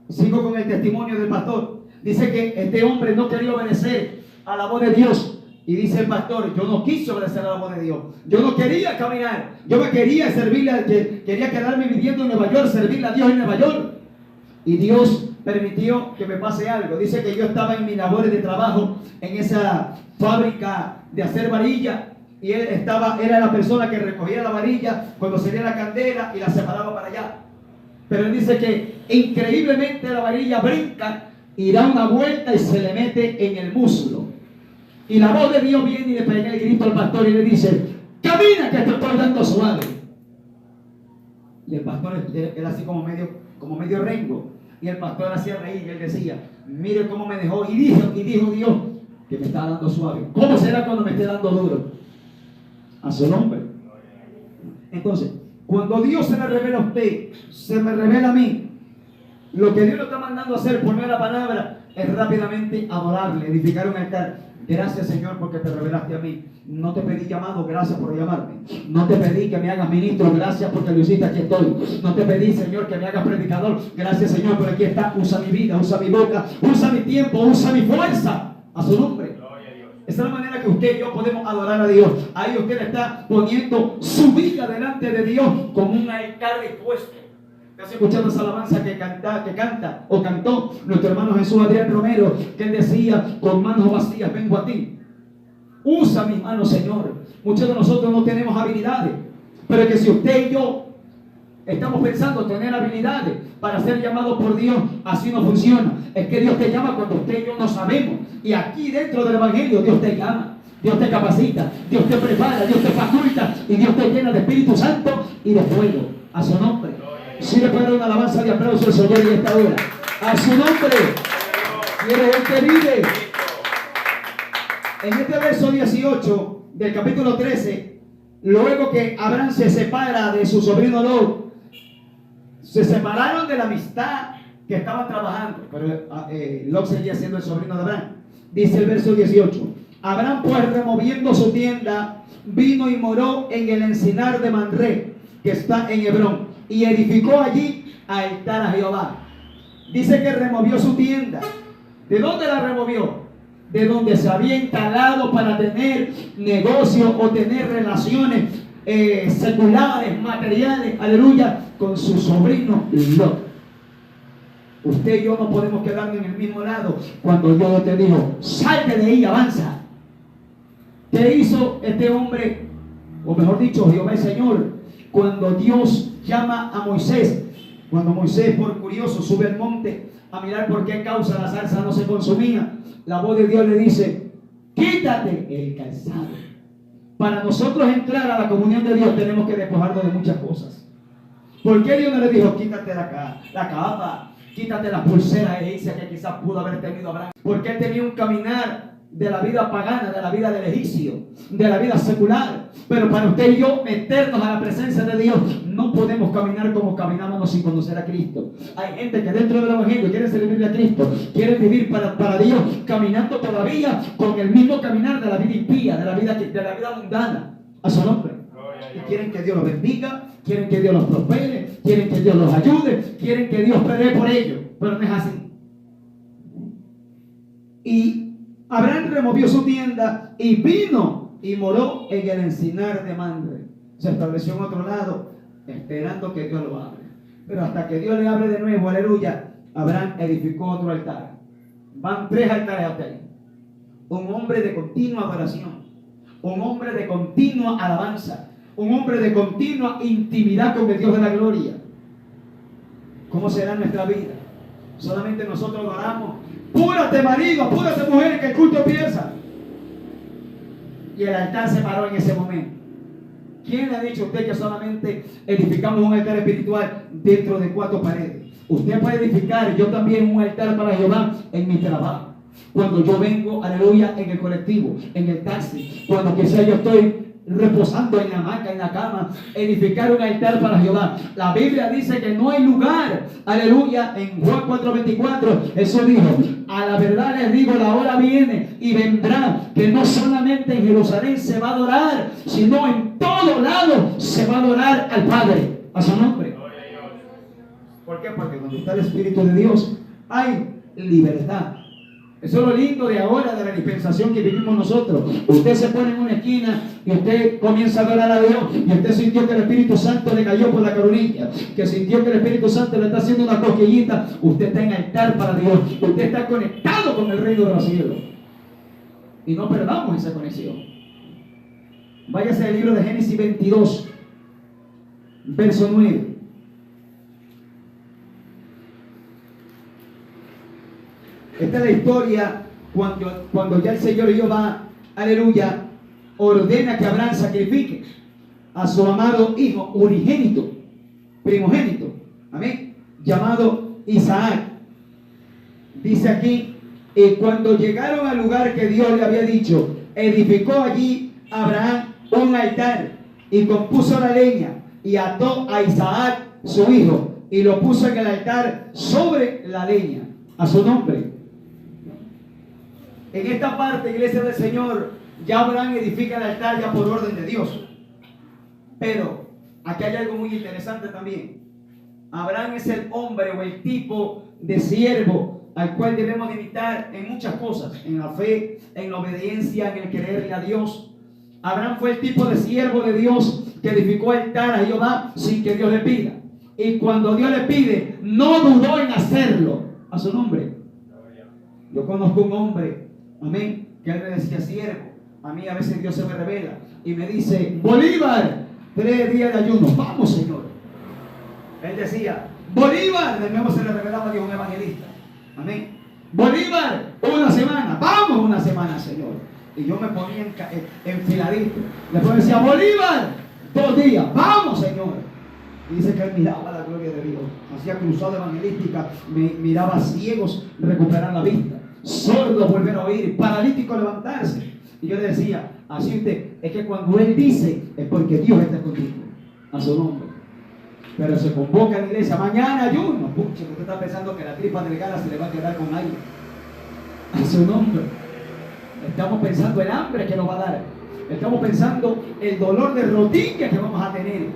Sigo con el testimonio del pastor. Dice que este hombre no quería obedecer a la voz de Dios. Y dice el pastor: yo no quise obedecer a la voz de Dios. Yo no quería caminar. Yo me quería servirle, quería quedarme viviendo en Nueva York, servirle a Dios en Nueva York. Y Dios permitió que me pase algo. Dice que yo estaba en mis labores de trabajo en esa fábrica de hacer varilla, y él era la persona que recogía la varilla cuando salía la candela y la separaba para allá. Pero él dice que increíblemente la varilla brinca y da una vuelta y se le mete en el muslo. Y la voz de Dios viene y le pega el grito al pastor y le dice: camina, que te estoy dando suave. Y el pastor era así como medio rengo. Y el pastor hacía reír y él decía: mire cómo me dejó. Y dijo Dios que me está dando suave. ¿Cómo será cuando me esté dando duro? A su nombre. Entonces, cuando Dios se le revela a usted, se me revela a mí, lo que Dios lo está mandando a hacer por medio de la palabra es rápidamente adorarle, edificar un altar. Gracias, Señor, porque te revelaste a mí. No te pedí llamado, gracias por llamarme. No te pedí que me hagas ministro, gracias porque lo hiciste, aquí estoy. No te pedí, Señor, que me hagas predicador. Gracias, Señor, por aquí está. Usa mi vida, usa mi boca, usa mi tiempo, usa mi fuerza. A su nombre. Esa es la manera que usted y yo podemos adorar a Dios. Ahí usted está poniendo su vida delante de Dios como un altar dispuesto. ¿Has escuchado esa alabanza que cantó nuestro hermano Jesús Adrián Romero? Que él decía: con manos vacías vengo a ti. Usa mis manos, Señor. Muchos de nosotros no tenemos habilidades, pero que si usted y yo estamos pensando tener habilidades para ser llamados por Dios, así no funciona. Es que Dios te llama cuando usted y yo no sabemos. Y aquí dentro del Evangelio Dios te llama, Dios te capacita, Dios te prepara, Dios te faculta y Dios te llena de Espíritu Santo y de fuego. A su nombre. Si le puede dar una alabanza de aplauso al Señor en esta hora. A su nombre. Quiere el que vive. En este verso 18 del capítulo 13, luego que Abraham se separa de su sobrino Lot, se separaron de la amistad que estaban trabajando, pero Lot seguía siendo el sobrino de Abraham. Dice el verso 18: Abraham, pues, removiendo su tienda, vino y moró en el encinar de Mamré, que está en Hebrón, y edificó allí altar a Jehová. Dice que removió su tienda. ¿De dónde la removió? De donde se había instalado para tener negocio o tener relaciones seculares, materiales, aleluya, con su sobrino Lot. Usted y yo no podemos quedarnos en el mismo lado cuando Dios te dijo: salte de ahí, avanza. ¿Qué hizo este hombre? O mejor dicho, Jehová el Señor, cuando Dios llama a Moisés, cuando Moisés, por curioso, sube al monte a mirar por qué causa la salsa no se consumía, la voz de Dios le dice: quítate el calzado. Para nosotros entrar a la comunión de Dios tenemos que despojarnos de muchas cosas. ¿Por qué Dios no le dijo: quítate la capa, quítate las pulseras egipcias que quizás pudo haber tenido Abraham? Porque él tenía un caminar de la vida pagana, de la vida del egipcio, de la vida secular. Pero para usted y yo meternos a la presencia de Dios, no podemos caminar como caminábamos sin conocer a Cristo. Hay gente que dentro del Evangelio quiere servirle a Cristo, quiere vivir para Dios, caminando todavía con el mismo caminar de la vida impía, de la vida mundana. A su nombre. Y quieren que Dios los bendiga, quieren que Dios los prospere, quieren que Dios los ayude, quieren que Dios pelee por ellos. Pero no es así. Y Abraham removió su tienda y vino y moró en el encinar de Mamre. Se estableció en otro lado, esperando que Dios lo abra. Pero hasta que Dios le abre de nuevo, aleluya, Abraham edificó otro altar. Van 3 altares hasta ahí. Un hombre de continua adoración, un hombre de continua alabanza, un hombre de continua intimidad con el Dios de la gloria. ¿Cómo será nuestra vida? Solamente nosotros adoramos: apúrate, marido, apúrate, mujer, que el culto empieza. Y el altar se paró en ese momento. ¿Quién le ha dicho a usted que solamente edificamos un altar espiritual dentro de 4 paredes? Usted puede edificar, yo también, un altar para Jehová en mi trabajo. Cuando yo vengo, aleluya, en el colectivo, en el taxi, cuando quizá yo estoy reposando en la hamaca, en la cama, edificar un altar para Jehová. La Biblia dice que no hay lugar, aleluya, en Juan 4:24, Jesús dijo: a la verdad les digo, la hora viene y vendrá que no solamente en Jerusalén se va a adorar, sino en todo lado se va a adorar al Padre. A su nombre. ¿Por qué? Porque donde está el Espíritu de Dios hay libertad. Eso es lo lindo de ahora, de la dispensación que vivimos nosotros. Usted se pone en una esquina y usted comienza a adorar a Dios, y usted sintió que el Espíritu Santo le cayó por la coronilla, que sintió que el Espíritu Santo le está haciendo una cosquillita. Usted está en altar para Dios, usted está conectado con el reino de los cielos. Y no perdamos esa conexión. Váyase al libro de Génesis 22, verso 9. Esta es la historia cuando ya el Señor Jehová, aleluya, ordena que Abraham sacrifique a su amado hijo unigénito, primogénito, amén, llamado Isaac. Dice aquí, y cuando llegaron al lugar que Dios le había dicho, edificó allí Abraham un altar y compuso la leña y ató a Isaac su hijo y lo puso en el altar sobre la leña, a su nombre. En esta parte, iglesia del Señor, ya Abraham edifica el altar ya por orden de Dios. Pero aquí hay algo muy interesante también. Abraham es el hombre o el tipo de siervo al cual debemos de imitar en muchas cosas, en la fe, en la obediencia, en el creerle a Dios. Abraham fue el tipo de siervo de Dios que edificó altar a Jehová sin que Dios le pida. Y cuando Dios le pide, no dudó en hacerlo a su nombre. Yo conozco un hombre, amén, que él me decía siervo. A mí a veces Dios se me revela y me dice, Bolívar, 3 días de ayuno. Vamos, Señor. Él decía, Bolívar, de nuevo se le revelaba a Dios un evangelista. Amén. Bolívar, 1 semana. Vamos 1 semana, Señor. Y yo me ponía enfiladito. Después decía, Bolívar, 2 días. Vamos, Señor. Y dice que él miraba la gloria de Dios. Hacía cruzada evangelística. Miraba ciegos recuperar la vista, sordos volver a oír, paralíticos levantarse. Y yo le decía, así usted, es que cuando él dice, es porque Dios está contigo, a su nombre. Pero se convoca en la iglesia, mañana ayuno. Pucha, usted está pensando que la tripa delgada se le va a quedar con aire. A su nombre. Estamos pensando el hambre que nos va a dar. Estamos pensando el dolor de rodilla que vamos a tener.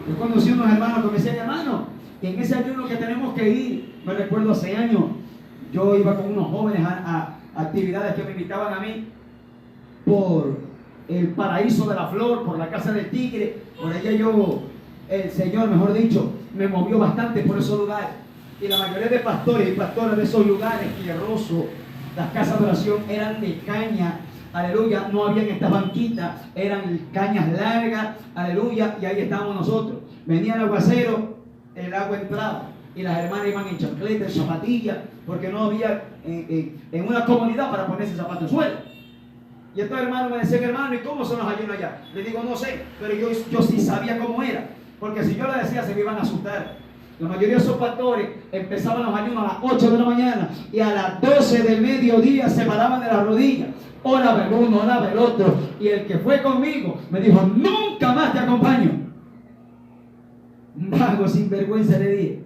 Yo conocí unos hermanos que me decían, hermano, que en ese ayuno que tenemos que ir, me recuerdo hace años, yo iba con unos jóvenes a actividades que me invitaban a mí por el Paraíso de la Flor, por la Casa del Tigre. Por allá el Señor, mejor dicho, me movió bastante por esos lugares. Y la mayoría de pastores y pastoras de esos lugares tierrosos, las casas de oración eran de caña, aleluya, no habían estas banquitas, eran cañas largas, aleluya, y ahí estábamos nosotros. Venía el aguacero, el agua entraba, y las hermanas iban en chancletas, en zapatillas, porque no había en una comunidad para ponerse zapatos en suelo. Y estos hermanos me decían, hermano, ¿y cómo son los ayunos allá? Le digo, no sé, pero yo sí sabía cómo era, porque si yo le decía se me iban a asustar. La mayoría de esos pastores empezaban los ayunos a las 8 de la mañana y a las 12 del mediodía se paraban de las rodillas. Oraba el uno, oraba el otro. Y el que fue conmigo me dijo, nunca más te acompaño. Vago, sin vergüenza le dije.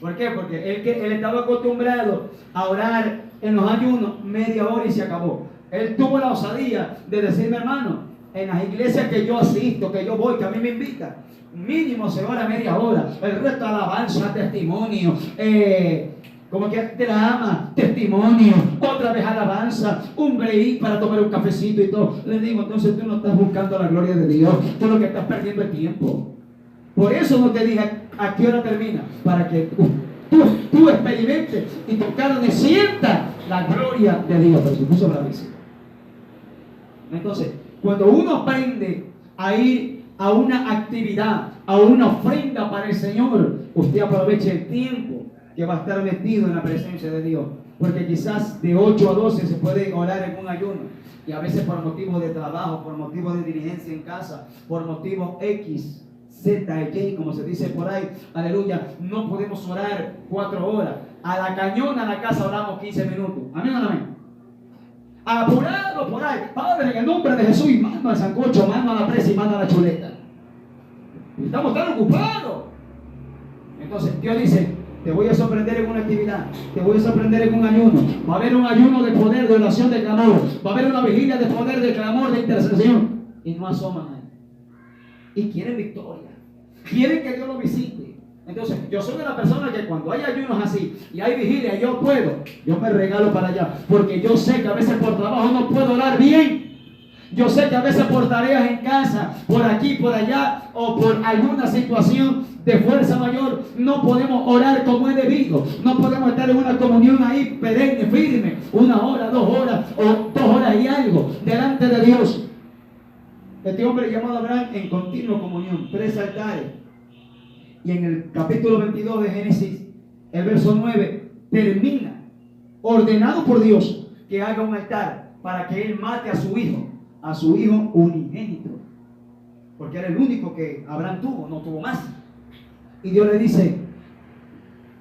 ¿Por qué? Porque él estaba acostumbrado a orar en los ayunos media hora y se acabó. Él tuvo la osadía de decirme, hermano, en las iglesias que yo asisto, que yo voy, que a mí me invitan, mínimo se ora media hora. El resto alabanza, testimonio, como que te la ama, testimonio, otra vez alabanza, un break para tomar un cafecito y todo. Le digo, entonces tú no estás buscando la gloria de Dios, tú lo que estás perdiendo el tiempo. Por eso no te dije a qué hora termina, para que tú experimentes y tu carne sienta la gloria de Dios. Pero se puso bravísimo. Entonces, cuando uno aprende a ir a una actividad, a una ofrenda para el Señor, usted aproveche el tiempo que va a estar metido en la presencia de Dios. Porque quizás de 8 a 12 se puede orar en un ayuno. Y a veces por motivos de trabajo, por motivos de diligencia en casa, por motivos X, Z, Y, como se dice por ahí, aleluya, no podemos orar 4 horas. A la cañona, a la casa oramos 15 minutos. Amén o no amén. Apurado por ahí, Padre, en el nombre de Jesús, y mano al sancocho, mano a la presa y mano a la chuleta. Estamos tan ocupados. Entonces Dios dice, te voy a sorprender en una actividad, te voy a sorprender en un ayuno. Va a haber un ayuno de poder, de oración, de clamor. Va a haber una vigilia de poder, de clamor, de intercesión. Y no asoman ahí. Y quieren victoria. Quieren que Dios lo visite. Entonces, yo soy una persona que cuando hay ayunos así y hay vigilia, yo me regalo para allá, porque yo sé que a veces por trabajo no puedo orar bien. Yo sé que a veces por tareas en casa, por aquí, por allá, o por alguna situación de fuerza mayor, no podemos orar como es debido. No podemos estar en una comunión ahí perenne, firme, 1 hora, 2 horas, o 2 horas y algo, delante de Dios. Este hombre llamado Abraham en continua comunión, 3 altares. Y en el capítulo 22 de Génesis, el verso 9, termina, ordenado por Dios, que haga un altar para que él mate a su hijo unigénito, porque era el único que Abraham tuvo, no tuvo más. Y Dios le dice: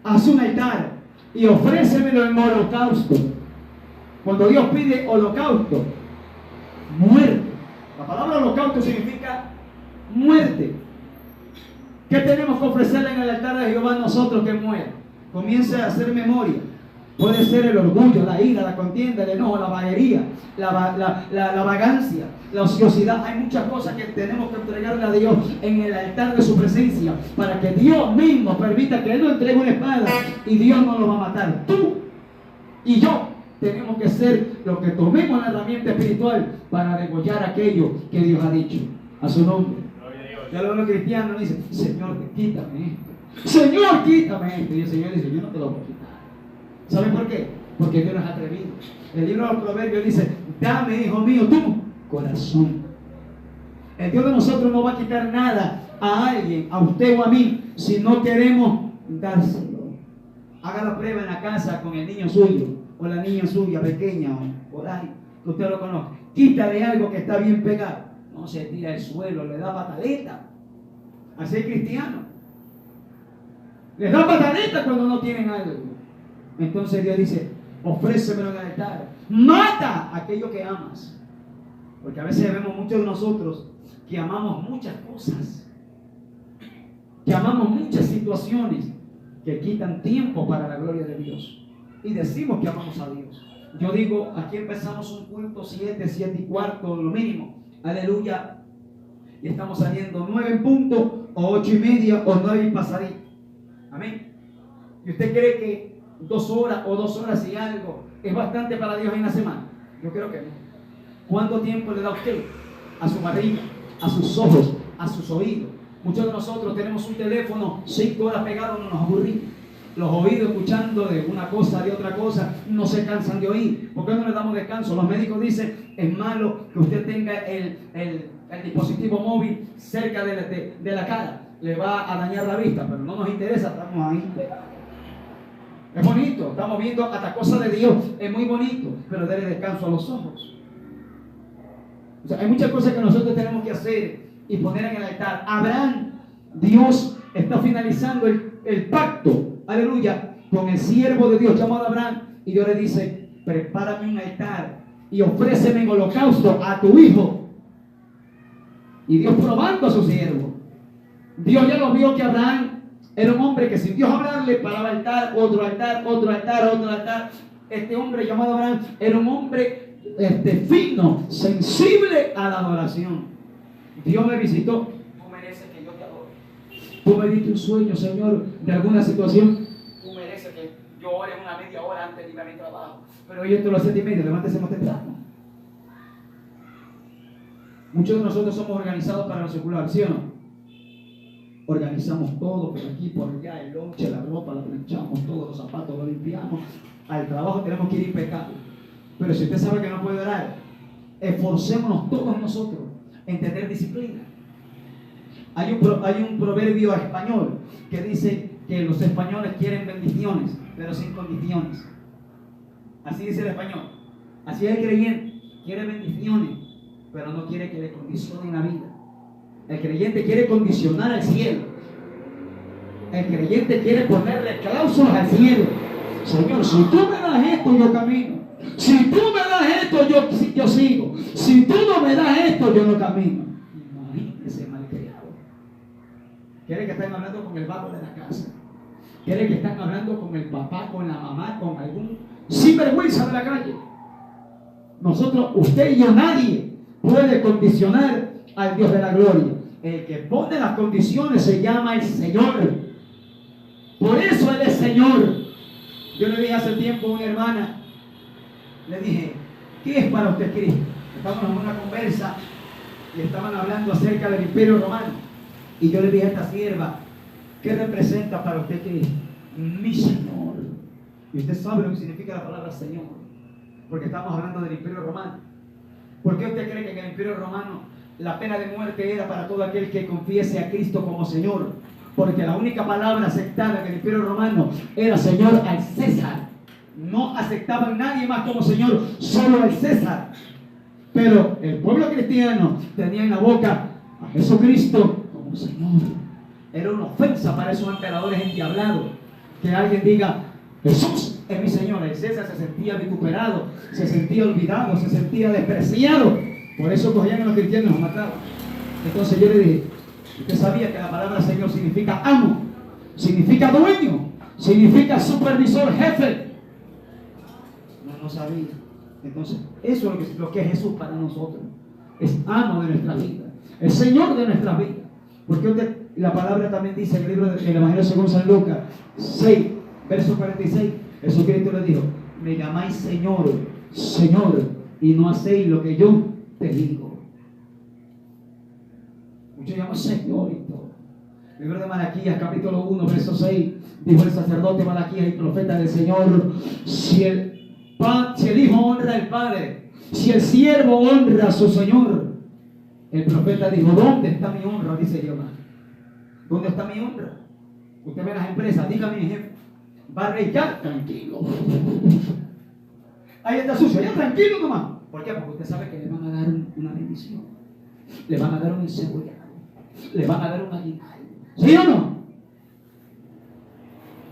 haz un altar y ofrécemelo en holocausto. Cuando Dios pide holocausto, muerte. La palabra holocausto significa muerte. ¿Qué tenemos que ofrecerle en el altar de Jehová nosotros que muera? Comience a hacer memoria. Puede ser el orgullo, la ira, la contienda, el enojo, la vaguería, la vagancia, la ociosidad. Hay muchas cosas que tenemos que entregarle a Dios en el altar de su presencia, para que Dios mismo permita que Él nos entregue una espada y Dios no lo va a matar. Tú y yo tenemos que ser los que tomemos la herramienta espiritual para degollar aquello que Dios ha dicho a su nombre. Ya los cristianos dicen: Señor, quítame esto. Señor, quítame esto. Y el Señor dice: yo no te lo voy a quitar. ¿Saben por qué? Porque Dios no es atrevido. El libro de los Proverbios dice: dame, hijo mío, tu corazón. El Dios de nosotros no va a quitar nada a alguien, a usted o a mí, si no queremos dárselo. Haga la prueba en la casa con el niño suyo o la niña suya pequeña o por ahí, que usted lo conozca. Quítale algo que está bien pegado. No se tira al suelo, le da pataleta. Así es cristiano. Les da pataleta cuando no tienen algo. Entonces Dios dice: ofrécemelo en el altar. Mata a aquello que amas. Porque a veces vemos muchos de nosotros que amamos muchas cosas, que amamos muchas situaciones que quitan tiempo para la gloria de Dios. Y decimos que amamos a Dios. Yo digo, aquí empezamos un culto 7:15, lo mínimo. Aleluya. Y estamos saliendo 9 en punto, o 8:30, o 9 y pasadito. Amén. ¿Y usted cree que 2 horas o 2 horas y algo es bastante para Dios en la semana? Yo creo que no. ¿Cuánto tiempo le da usted a su barriga, a sus ojos, a sus oídos? Muchos de nosotros tenemos un teléfono 5 horas pegado, no nos aburrimos. Los oídos escuchando de una cosa, de otra cosa, no se cansan de oír. ¿Por qué no le damos descanso? Los médicos dicen: es malo que usted tenga el dispositivo móvil cerca de la cara. Le va a dañar la vista, pero no nos interesa, estamos ahí. Es bonito, estamos viendo hasta cosas de Dios, es muy bonito, pero dale descanso a los ojos. O sea, hay muchas cosas que nosotros tenemos que hacer y poner en el altar. Abraham, Dios está finalizando el pacto, aleluya, con el siervo de Dios llamado Abraham, y Dios le dice: prepárame un altar y ofréceme en holocausto a tu hijo. Y Dios probando a su siervo. Dios ya lo vio que Abraham era un hombre que sin Dios hablarle paraba altar, otro altar, otro altar, otro altar. Este hombre llamado Abraham era un hombre fino, sensible a la adoración. Dios me visitó. Tú mereces que yo te adore. Tú me diste un sueño, Señor, de alguna situación. Tú mereces que yo ore una media hora antes de ir a mi trabajo. Pero hoy esto lo hace 7:30, levántese más temprano. Muchos de nosotros somos organizados para lo secular, ¿sí o no? Organizamos todo por aquí, por allá, el lonche, la ropa, la planchamos, todos los zapatos los limpiamos. Al trabajo tenemos que ir impecables. Pero si usted sabe que no puede orar, esforcémonos todos nosotros en tener disciplina. Hay un proverbio español que dice que los españoles quieren bendiciones, pero sin condiciones. Así dice el español. Así es el creyente. Quiere bendiciones, pero no quiere que le condicionen la vida. El creyente quiere condicionar al cielo. El creyente quiere ponerle cláusulas al cielo. Señor, si tú me das esto, yo camino. Si tú me das esto, yo sigo. Si tú no me das esto, yo no camino. Imagínese, malcriado. Quiere que estén hablando con el vago de la casa. Quiere que estén hablando con el papá, con la mamá, con algún sinvergüenza de la calle. Nosotros, usted y yo, nadie puede condicionar al Dios de la gloria. El que pone las condiciones se llama el Señor. Por eso Él es Señor. Yo le dije hace tiempo a una hermana, le dije, ¿qué es para usted Cristo? Estábamos en una conversa y estaban hablando acerca del Imperio Romano. Y yo le dije a esta sierva, ¿qué representa para usted Cristo? Mi Señor. Y usted sabe lo que significa la palabra Señor, porque estamos hablando del Imperio Romano. ¿Por qué usted cree que en el Imperio Romano la pena de muerte era para todo aquel que confiese a Cristo como Señor? Porque la única palabra aceptada en el Imperio Romano era Señor al César. No aceptaban nadie más como Señor, solo al César. Pero el pueblo cristiano tenía en la boca a Jesucristo como Señor. Era una ofensa para esos emperadores endiablados que alguien diga, Jesús es mi Señor. El César se sentía vituperado, se sentía olvidado, se sentía despreciado. Por eso cogían a los cristianos y los mataban. Entonces yo le dije, usted sabía que la palabra Señor significa amo, significa dueño, significa supervisor, jefe. No sabía. Entonces, eso es lo que es Jesús para nosotros. Es amo de nuestra vida, es Señor de nuestra vida. Porque la palabra también dice en el libro del Evangelio según San Lucas 6, verso 46, Jesucristo le dijo, me llamáis Señor, Señor, y no hacéis lo que yo te digo. Muchos llaman Señor y todo. El libro de Malaquías, capítulo 1, verso 6, dijo el sacerdote Malaquías y profeta del Señor, si el hijo honra al padre, si el siervo honra a su señor, el profeta dijo, ¿dónde está mi honra? Dice Jehová. ¿Dónde está mi honra? Usted ve las empresas, dígame mi jefe, va a reicar, tranquilo. Ahí está sucio, ya tranquilo nomás. ¿Por qué? Porque usted sabe que le van a dar una bendición, le van a dar un encebollado, le van a dar un aguinaldo. ¿Sí o no?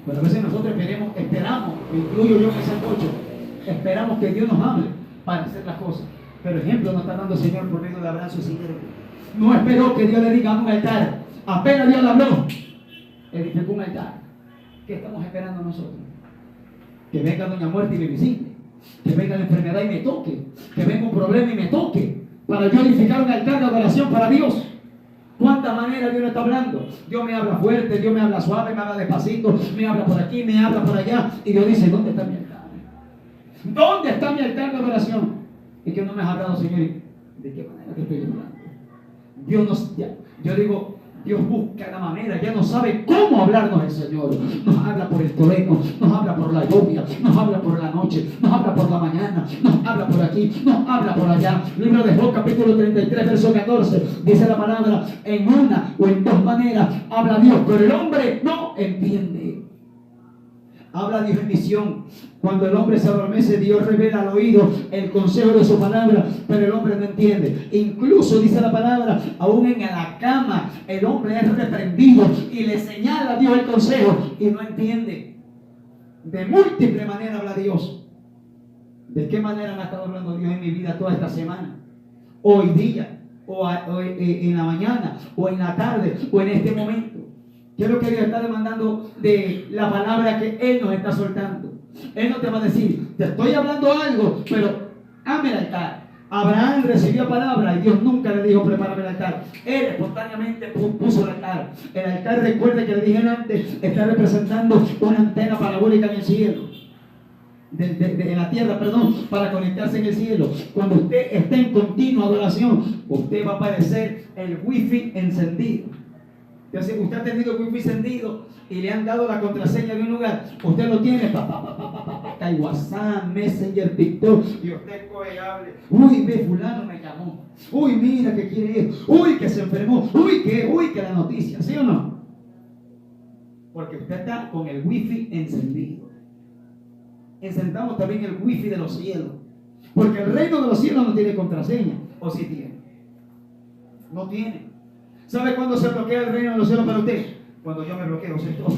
Pero a veces nosotros esperamos, incluyo yo en ese coche, esperamos que Dios nos hable para hacer las cosas. Pero ejemplo nos está dando el Señor por medio de Abraham su siervo. No esperó que Dios le diga un altar. Apenas Dios le habló, edificó un altar. ¿Qué estamos esperando nosotros? Que venga doña muerte y me visite, que venga la enfermedad y me toque, que venga un problema y me toque, para yo edificar un altar de adoración para Dios. ¿Cuántas maneras Dios no está hablando? Dios me habla fuerte, Dios me habla suave, me habla despacito, me habla por aquí, me habla por allá. Y Dios dice, ¿dónde está mi altar? ¿Dónde está mi altar de adoración? ¿Y que no me has hablado, Señor? ¿De qué manera te estoy hablando? Yo digo, Dios busca la manera, ya no sabe cómo hablarnos el Señor. Nos habla por el trueno, nos habla por la lluvia, nos habla por la noche, nos habla por la mañana, nos habla por aquí, nos habla por allá. Libro de Job, capítulo 33, verso 14, dice la palabra, en una o en dos maneras habla Dios, pero el hombre no entiende. Habla Dios en visión. Cuando el hombre se adormece, Dios revela al oído el consejo de su palabra, pero el hombre no entiende. Incluso dice la palabra, aún en la cama, el hombre es reprendido y le señala a Dios el consejo y no entiende. De múltiples maneras habla Dios. ¿De qué manera me ha estado hablando Dios en mi vida toda esta semana? Hoy día, o en la mañana, o en la tarde, o en este momento. ¿Qué es lo que Dios está demandando de la palabra que Él nos está soltando? Él no te va a decir, te estoy hablando algo, pero ame el altar. Abraham recibió palabra y Dios nunca le dijo, prepárame el altar. Él espontáneamente puso el altar. El altar, recuerde que le dije antes, está representando una antena parabólica en el cielo. En la tierra, perdón, para conectarse en el cielo. Cuando usted esté en continua adoración, usted va a aparecer el wifi encendido. Entonces, usted ha tenido wifi encendido y le han dado la contraseña de un lugar. Usted lo tiene, hay WhatsApp, Messenger, TikTok, y usted coge y hable. Uy, ve, fulano me llamó. Uy, mira que quiere esto. Uy, que se enfermó. Uy, que la noticia. ¿Sí o no? Porque usted está con el wifi encendido. Encendamos también el wifi de los cielos. Porque el reino de los cielos no tiene contraseña. ¿O sí tiene? No tiene. ¿Sabe cuándo se bloquea el reino de los cielos para usted? Cuando yo me bloqueo, eso es todo.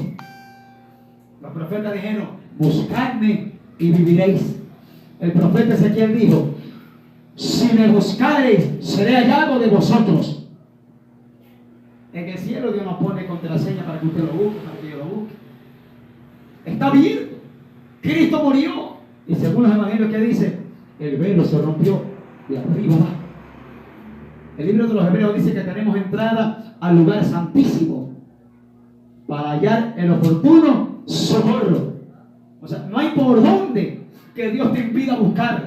Los profetas dijeron, buscadme y viviréis. El profeta Ezequiel dijo, si me buscareis, seré hallado de vosotros. En el cielo Dios nos pone contraseña para que usted lo busque, para que yo lo busque. Está abierto. Cristo murió. Y según los evangelios que dice, el velo se rompió de arriba abajo. El libro de los Hebreos dice que tenemos entrada al lugar santísimo. para hallar el oportuno socorro. O sea, no hay por dónde que Dios te impida buscar.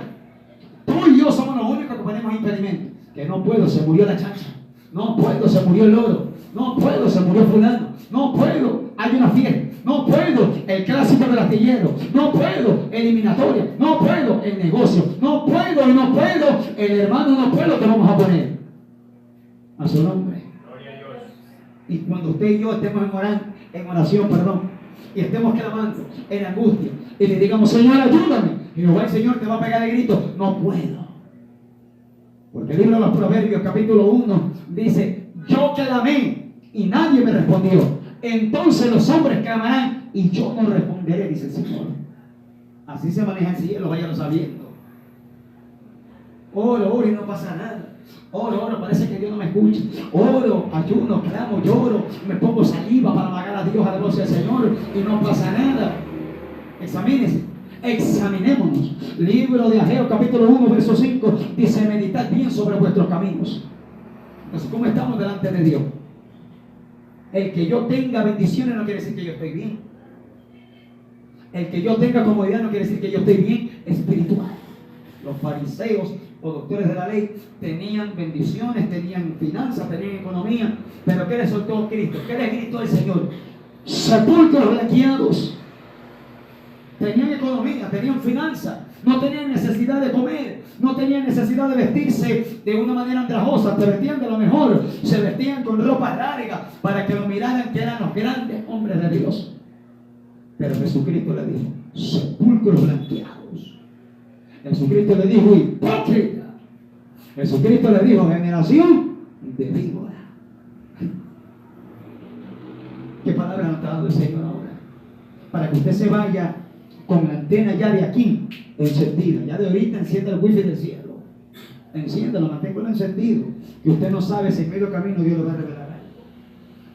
Tú y yo somos los únicos que ponemos impedimentos. Que no puedo, se murió la chancha. No puedo, se murió el loro. No puedo, se murió fulano. No puedo, hay una fiesta. No puedo, el clásico del astillero. No puedo, eliminatoria. No puedo, el negocio. No puedo, el hermano no puedo, te vamos a poner a su nombre. Y cuando usted y yo estemos en oración, y estemos clamando en angustia, y le digamos, Señor, ayúdame, y Jehová el Señor te va a pegar el grito, no puedo. Porque el libro de los Proverbios, capítulo 1, dice, yo clamé y nadie me respondió. Entonces los hombres clamarán y yo no responderé, dice el Señor. Así se maneja el cielo, váyalo sabiendo. Oro y no pasa nada. Oro, parece que Dios no me escucha. Oro, ayuno, clamo, lloro, me pongo saliva para pagar a Dios, alabanza al Señor, y no pasa nada. Examínese, examinémonos. Libro de Ageo, capítulo 1, verso 5, dice, meditad bien sobre vuestros caminos. Entonces, ¿cómo estamos delante de Dios? El que yo tenga bendiciones no quiere decir que yo estoy bien. El que yo tenga comodidad no quiere decir que yo estoy bien espiritual. Los fariseos o doctores de la ley tenían bendiciones, tenían finanzas, tenían economía, pero ¿qué les soltó Cristo? ¿Qué les gritó el Señor? Sepulcros blanqueados. Tenían economía, tenían finanzas, no tenían necesidad de comer, no tenían necesidad de vestirse de una manera andrajosa, se vestían de lo mejor, se vestían con ropa larga para que lo miraran que eran los grandes hombres de Dios. Pero Jesucristo le dijo, sepulcros blanqueados. Jesucristo le dijo, hipócrita. Jesucristo le dijo, generación de víbora. ¿Qué palabra nos está dando el Señor ahora? Para que usted se vaya con la antena ya de aquí encendida. Ya de ahorita encienda el wifi del cielo. Enciéndalo, manténgalo encendido. Que usted no sabe si en medio camino Dios lo va a revelar.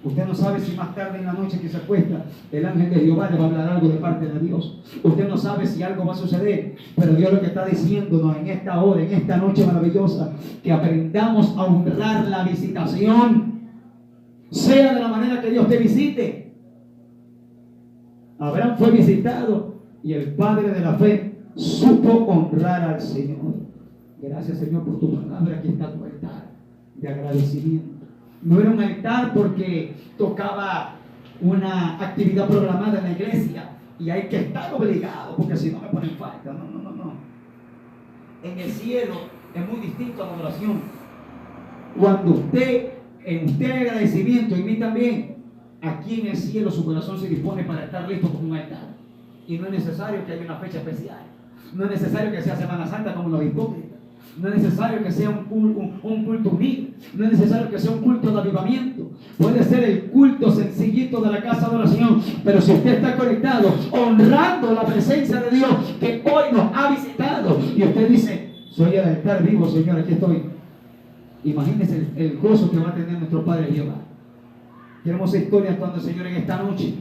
Usted no sabe si más tarde en la noche que se acuesta el ángel de Jehová le va a hablar algo de parte de Dios. Usted no sabe si algo va a suceder, pero Dios lo que está diciéndonos en esta hora, en esta noche maravillosa, que aprendamos a honrar la visitación, sea de la manera que Dios te visite. Abraham fue visitado y el padre de la fe supo honrar al Señor. Gracias, Señor, por tu palabra. Aquí está tu altar de agradecimiento. No era un altar porque tocaba una actividad programada en la iglesia y hay que estar obligado porque si no me ponen falta. No. En el cielo es muy distinto a la adoración. Cuando usted hay agradecimiento, y mí también, aquí en el cielo su corazón se dispone para estar listo como un altar. Y no es necesario que haya una fecha especial. No es necesario que sea Semana Santa como los hipócritas. No es necesario que sea un culto unido. No es necesario que sea un culto de avivamiento. Puede ser el culto sencillito de la casa de oración. Pero si usted está conectado, honrando la presencia de Dios que hoy nos ha visitado, y usted dice, soy el altar vivo, Señor, aquí estoy. Imagínese el gozo que va a tener nuestro Padre Jehová. Qué hermosa historia actuando el Señor en esta noche.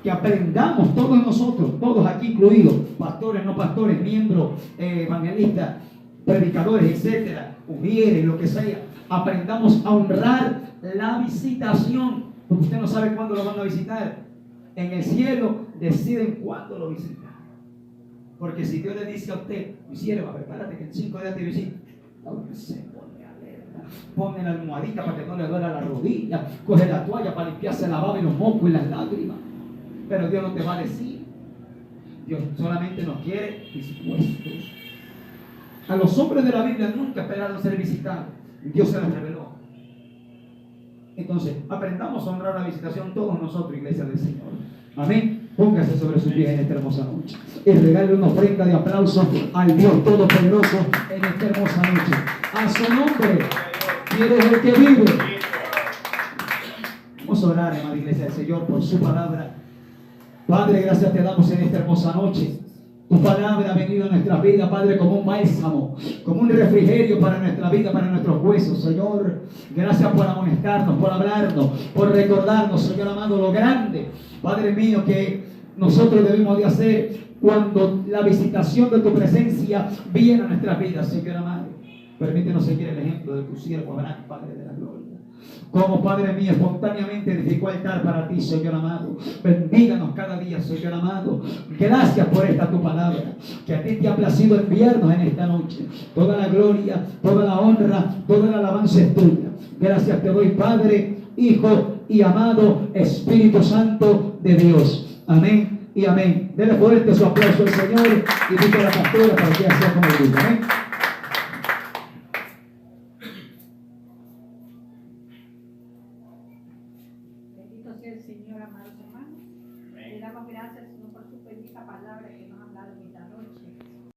Que aprendamos todos nosotros, todos aquí incluidos, pastores, no pastores, miembros, evangelistas, predicadores, etcétera, ujieres, lo que sea, aprendamos a honrar la visitación, porque usted no sabe cuándo lo van a visitar. En el cielo deciden cuándo lo visitan. Porque si Dios le dice a usted, mi sierva, prepárate que en 5 días te visito, se pone alerta, pone la almohadita para que no le duela la rodilla, coge la toalla para limpiarse la baba y los mocos y las lágrimas. Pero Dios no te va a decir. Dios solamente nos quiere dispuestos. A los hombres de la Biblia nunca esperaron ser visitados. Dios se les reveló. Entonces, aprendamos a honrar la visitación todos nosotros, iglesia del Señor. Amén. Póngase sobre sus pies en esta hermosa noche y regale una ofrenda de aplauso al Dios Todopoderoso en esta hermosa noche. A su nombre, quiere el que vive. Vamos a orar, amada iglesia del Señor, por su palabra. Padre, gracias te damos en esta hermosa noche. Tu palabra ha venido a nuestra vida, Padre, como un bálsamo, como un refrigerio para nuestra vida, para nuestros huesos, Señor. Gracias por amonestarnos, por hablarnos, por recordarnos, Señor amado, lo grande, Padre mío, que nosotros debemos de hacer cuando la visitación de tu presencia viene a nuestras vidas, Señor amado. Permítenos seguir el ejemplo de tu siervo Abraham, Padre de la gloria. Como Padre mío, espontáneamente edificó altar para ti, Señor amado. Bendíganos cada día, Señor amado. Gracias por esta tu palabra, que a ti te ha placido enviarnos en esta noche. Toda la gloria, toda la honra, toda la alabanza es tuya. Gracias te doy, Padre, Hijo y amado Espíritu Santo de Dios. Amén y amén. Dele fuerte su aplauso al Señor y dice a la pastora para que sea como el grupo. Amén. El Señor, amados hermanos, le damos gracias, Señor, por su bendita palabra que nos ha hablado esta noche.